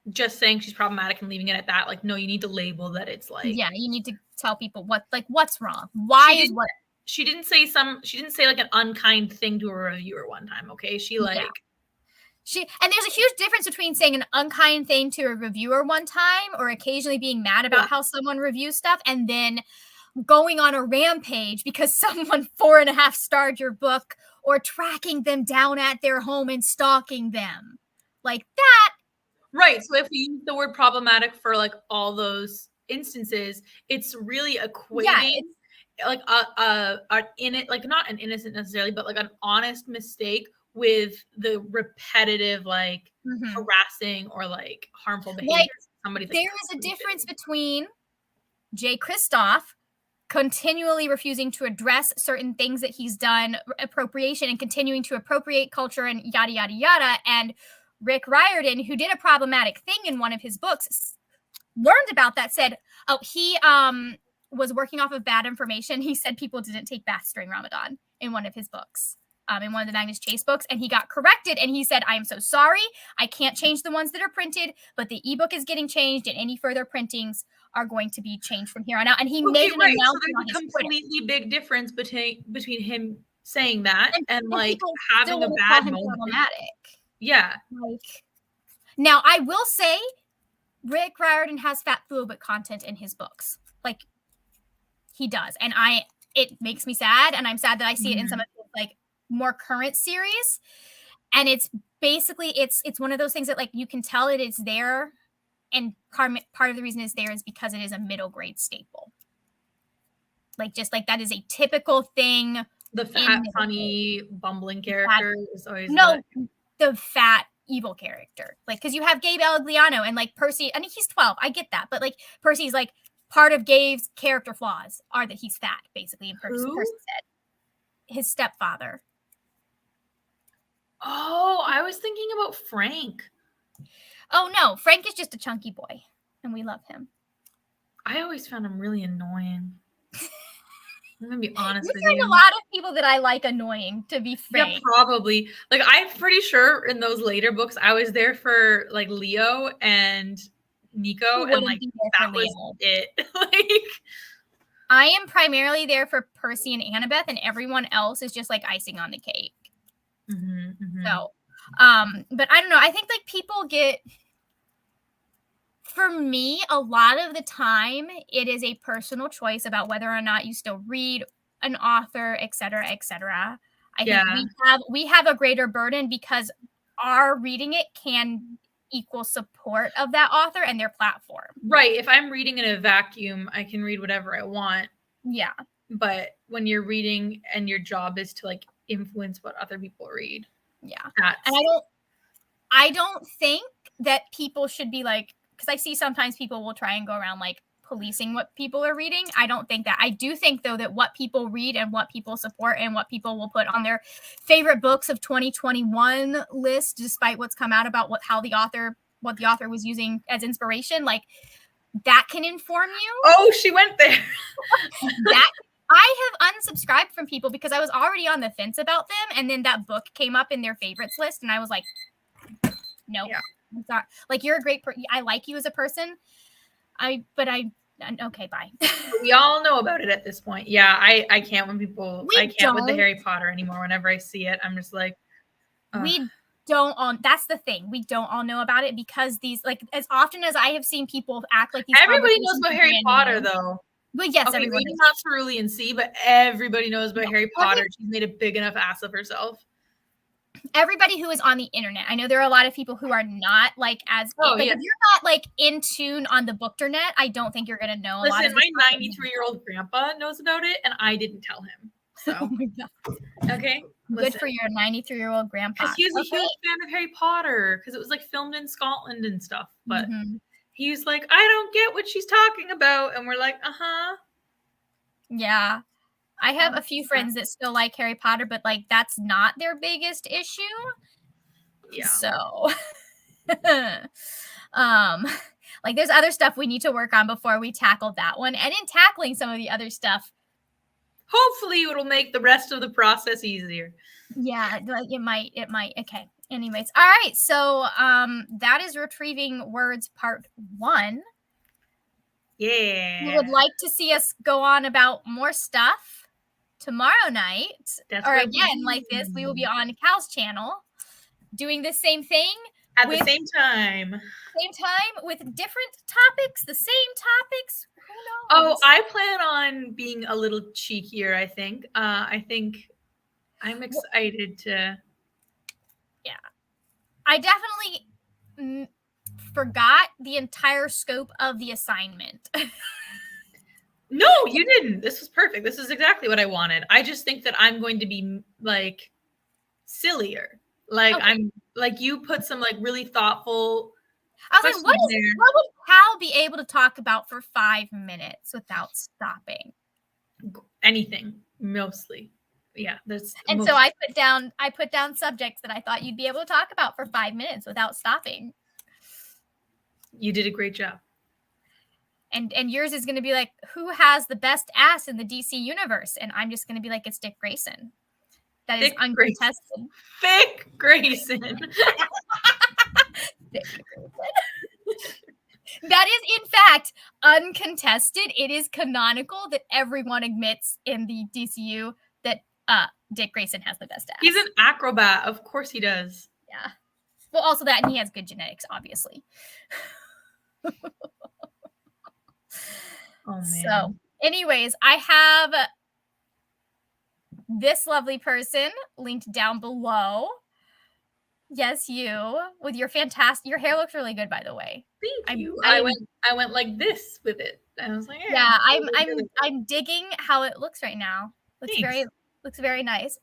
just saying she's problematic and leaving it at that, like, no, you need to label that it's like, yeah, you need to tell people what's wrong. Why is what she didn't say like an unkind thing to a reviewer one time. Okay. And there's a huge difference between saying an unkind thing to a reviewer one time or occasionally being mad about how someone reviews stuff and then going on a rampage because someone 4.5 starred your book or tracking them down at their home and stalking them. Like that. Right. So if we use the word problematic for like all those instances, it's really equating like like not an innocent necessarily, but like an honest mistake with the repetitive like harassing or like harmful behavior. Like, there is a difference between Jay Kristoff continually refusing to address certain things that he's done, appropriation, and continuing to appropriate culture and yada, yada, yada. And Rick Riordan, who did a problematic thing in one of his books, learned about that, said, oh, he was working off of bad information. He said people didn't take baths during Ramadan in one of his books, in one of the Magnus Chase books, and he got corrected, and he said, I am so sorry. I can't change the ones that are printed, but the ebook is getting changed, and any further printings are going to be changed from here on out. And he made an announcement so there's a completely big difference between him saying that and like having a bad moment. Problematic. Yeah. Like, now I will say Rick Riordan has fat-phobic content in his books. Like, he does. And it makes me sad, and I'm sad that I see it in some of his like more current series. And it's basically it's one of those things that like you can tell it is there, and part of the reason it's there is because it is a middle grade staple. Like, just like that is a typical thing The fat, funny, bumbling character is always the fat evil character. Like, because you have Gabe Alagliano and like Percy. I mean, he's 12. I get that, but like Percy's like part of Gabe's character flaws are that he's fat, basically. And Percy said his stepfather. Oh, I was thinking about Frank. Oh no, Frank is just a chunky boy, and we love him. I always found him really annoying. I'm gonna be honest with you. A lot of people that I like annoying, to be frank. Yeah, probably. Like, I'm pretty sure in those later books, I was there for like Leo and Nico, and like that was it. Like, I am primarily there for Percy and Annabeth, and everyone else is just like icing on the cake. So, but I don't know. I think like people get. For me, a lot of the time, it is a personal choice about whether or not you still read an author, et cetera, et cetera. I think we have a greater burden because our reading it can equal support of that author and their platform. Right. If I'm reading in a vacuum, I can read whatever I want. Yeah. But when you're reading and your job is to like influence what other people read. Yeah. And I don't think that people should be like, because I see sometimes people will try and go around like policing what people are reading. I don't think that. I do think, though, that what people read and what people support and what people will put on their favorite books of 2021 list, despite what's come out about what the author was using as inspiration, like that can inform you. Oh, she went there. I have unsubscribed from people because I was already on the fence about them, and then that book came up in their favorites list, and I was like, no. Yeah. Like, you're a great person. I like you as a person. Okay, bye. We all know about it at this point. Yeah, I can't when people. I can't with the Harry Potter anymore. Whenever I see it, I'm just like, we don't all. That's the thing. We don't all know about it because these, like, as often as I have seen people act like these. Everybody knows about Harry Potter, though. But yes, everyone. Maybe not Cerulean Sea, but everybody knows about Harry Potter. She's made a big enough ass of herself. Everybody who is on the internet. I know there are a lot of people who are not like as if you're not like in tune on the bookternet, I don't think you're gonna know. Listen, a lot of my 93-year-old grandpa knows about it, and I didn't tell him. So, oh my God. Okay, good for your 93-year-old grandpa. Because he was a huge fan of Harry Potter because it was like filmed in Scotland and stuff. But he's like, I don't get what she's talking about, and we're like, yeah. I have a few friends that still like Harry Potter, but like that's not their biggest issue. Yeah. So, like there's other stuff we need to work on before we tackle that one. And in tackling some of the other stuff, hopefully it'll make the rest of the process easier. Yeah, it might. Okay. Anyways, all right. So, that is Retrieving Words Part 1. Yeah. You would like to see us go on about more stuff tomorrow night, or again like this, we will be on Cal's channel doing the same thing at the same time with different topics, the same topics. Who knows? Oh, I plan on being a little cheekier. I think I'm excited to. Yeah, I definitely forgot the entire scope of the assignment. No, you didn't. This was perfect. This is exactly what I wanted. I just think that I'm going to be like sillier. Like I'm like you put some like really thoughtful. I was like, what would Cal be able to talk about for 5 minutes without stopping? Anything, mostly. Yeah, so I put down subjects that I thought you'd be able to talk about for 5 minutes without stopping. You did a great job. And yours is going to be like, who has the best ass in the DC universe? And I'm just going to be like, it's Dick Grayson. That is uncontested. Dick Grayson. Dick Grayson. That is, in fact, uncontested. It is canonical that everyone admits in the DCU that Dick Grayson has the best ass. He's an acrobat. Of course he does. Yeah. Well, also that, and he has good genetics, obviously. Oh, man. So, anyways, I have this lovely person linked down below. Yes, you with your fantastic. Your hair looks really good, by the way. Thank you. I went like this with it. I was like, yeah. I'm digging how it looks right now. Looks Looks very nice.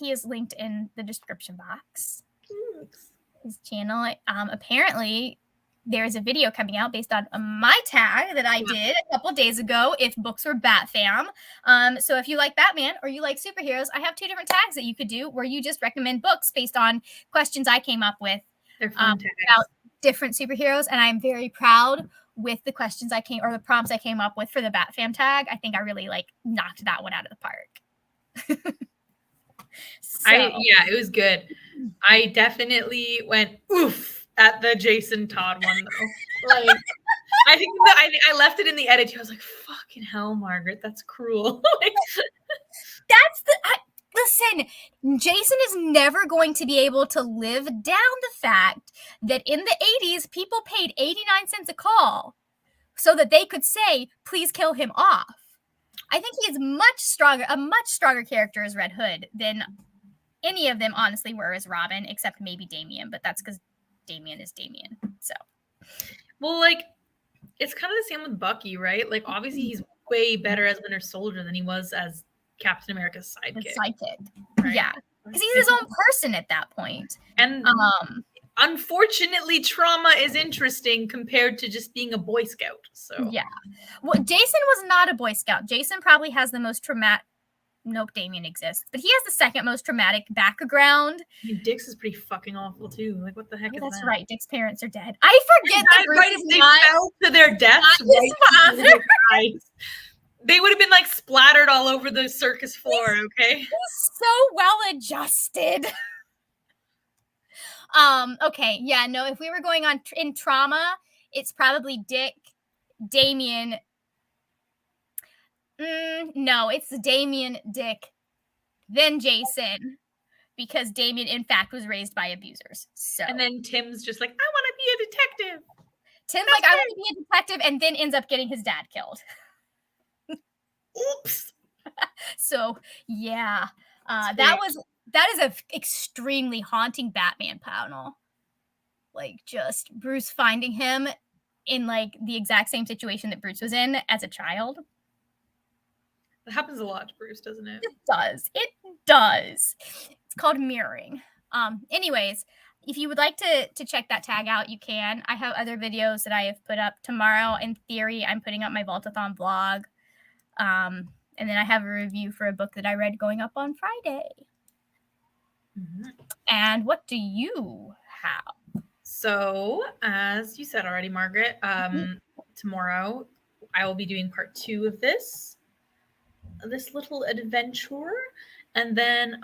He is linked in the description box. Thanks. His channel. Apparently, there's a video coming out based on my tag that I did a couple days ago. If books were Bat Fam, so if you like Batman or you like superheroes, I have 2 different tags that you could do where you just recommend books based on questions I came up with About different superheroes, and I'm very proud with the questions the prompts I came up with for the Bat Fam tag. I think I really knocked that one out of the park. It was good. I definitely went oof at the Jason Todd one though. I think I left it in the edit. I was like, "Fucking hell, Margaret, that's cruel." Listen, Jason is never going to be able to live down the fact that in the 80s, people paid 89 cents a call so that they could say, "Please kill him off." I think he is a much stronger character as Red Hood than any of them honestly were as Robin, except maybe Damian, but that's because Damian is Damian. So, well, it's kind of the same with Bucky, right? Obviously he's way better as Winter Soldier than he was as Captain America's sidekick. Right? Yeah, because he's his own person at that point. And unfortunately, trauma is interesting compared to just being a Boy Scout. So yeah, well, Jason was not a Boy Scout. Jason probably has the most traumatic. Nope, Damian exists, but he has the second most traumatic background. Dick's is pretty fucking awful too. What the heck is that? That's right. Dick's parents are dead. I forget that they fell to their deaths. They would have been splattered all over the circus floor. Okay, he's so well adjusted. Okay, yeah, no. If we were going on in trauma, it's probably Dick, Damian. No, it's Damian, Dick, then Jason, because Damian, in fact, was raised by abusers. So, and then Tim's just I want to be a detective. Tim's I want to be a detective, and then ends up getting his dad killed. Oops. So, yeah, that is an extremely haunting Batman panel. Just Bruce finding him in the exact same situation that Bruce was in as a child. It happens a lot to Bruce, doesn't it? It does. It's called mirroring. Anyways, if you would like to check that tag out, you can. I have other videos that I have put up tomorrow. In theory, I'm putting up my Vaultathon vlog. And then I have a review for a book that I read going up on Friday. Mm-hmm. And what do you have? So, as you said already, Margaret, tomorrow I will be doing part 2 of this little adventure. And then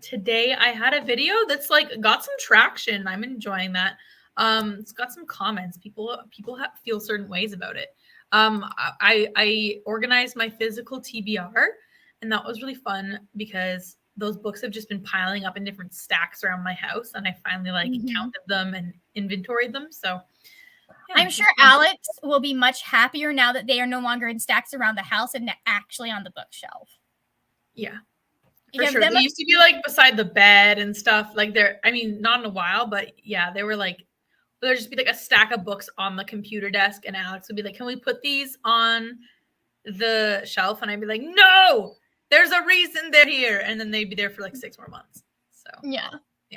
today I had a video that's got some traction. I'm enjoying that. It's got some comments. People feel certain ways about it. I organized my physical TBR, and that was really fun because those books have just been piling up in different stacks around my house, and I finally counted them and inventoried them. So yeah, I'm sure Alex will be much happier now that they are no longer in stacks around the house and actually on the bookshelf. Yeah, for sure. They used to be beside the bed and stuff. Not in a while, but yeah, they were there'd just be a stack of books on the computer desk, and Alex would be "Can we put these on the shelf?" And I'd be like, "No, there's a reason they're here." And then they'd be there for 6 more months. So yeah.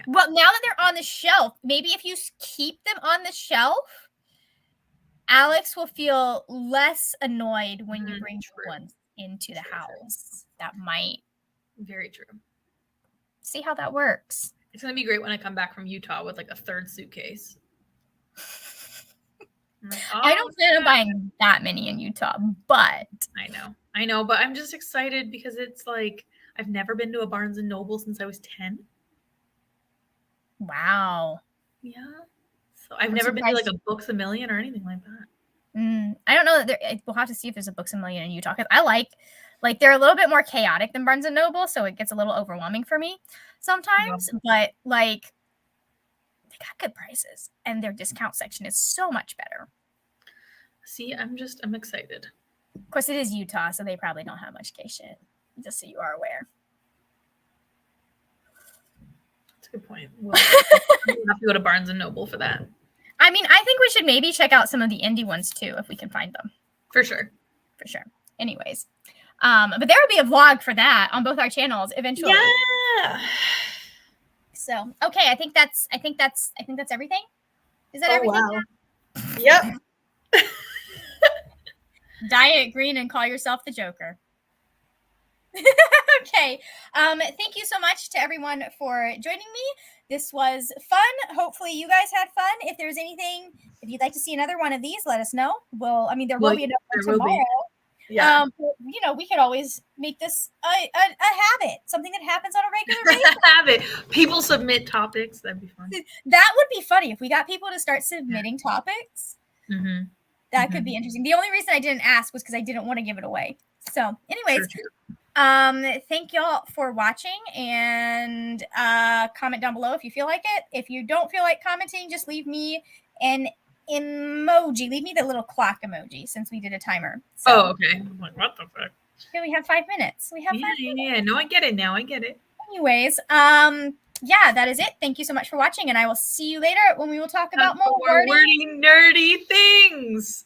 Well, now that they're on the shelf, maybe if you keep them on the shelf, Alex will feel less annoyed when you bring ones into the house. That might. Very true. See how that works. It's going to be great when I come back from Utah with a third suitcase. I don't plan on buying that many in Utah, but I know, but I'm just excited because it's I've never been to a Barnes and Noble since I was 10. Wow. Yeah. So I've never been to a Books A Million or anything like that. I don't know that we'll have to see if there's a Books A Million in Utah, because I like they're a little bit more chaotic than Barnes and Noble, so it gets a little overwhelming for me sometimes. Yeah. But they got good prices, and their discount section is so much better. See, I'm excited. Of course, it is Utah, so they probably don't have much gay shit, just so you are aware. That's a good point. We'll have to go to Barnes and Noble for that. I think we should maybe check out some of the indie ones too, if we can find them. For sure. for sure. Anyways, but there will be a vlog for that on both our channels eventually. Yeah. So okay, I think that's everything. Is that everything? Wow. Yep. Dye it green and call yourself the Joker. Okay. Thank you so much to everyone for joining me. This was fun. Hopefully you guys had fun. If there's anything, if you'd like to see another one of these, let us know. There will be another one tomorrow. Yeah. You know, we could always make this a habit, something that happens on a regular basis. Habit. People submit topics. That'd be fun. That would be funny if we got people to start submitting topics. Mm-hmm. That could be interesting. The only reason I didn't ask was because I didn't want to give it away. So, anyways, thank y'all for watching, and comment down below if you feel like it. If you don't feel like commenting, just leave me an emoji. Leave me the little clock emoji since we did a timer. So, okay. I'm like, what the fuck? Okay, we have 5 minutes. We have 5 minutes. Yeah, no, I get it now. I get it. Anyways, yeah, that is it. Thank you so much for watching, and I will see you later when we will talk about more wordy, nerdy things.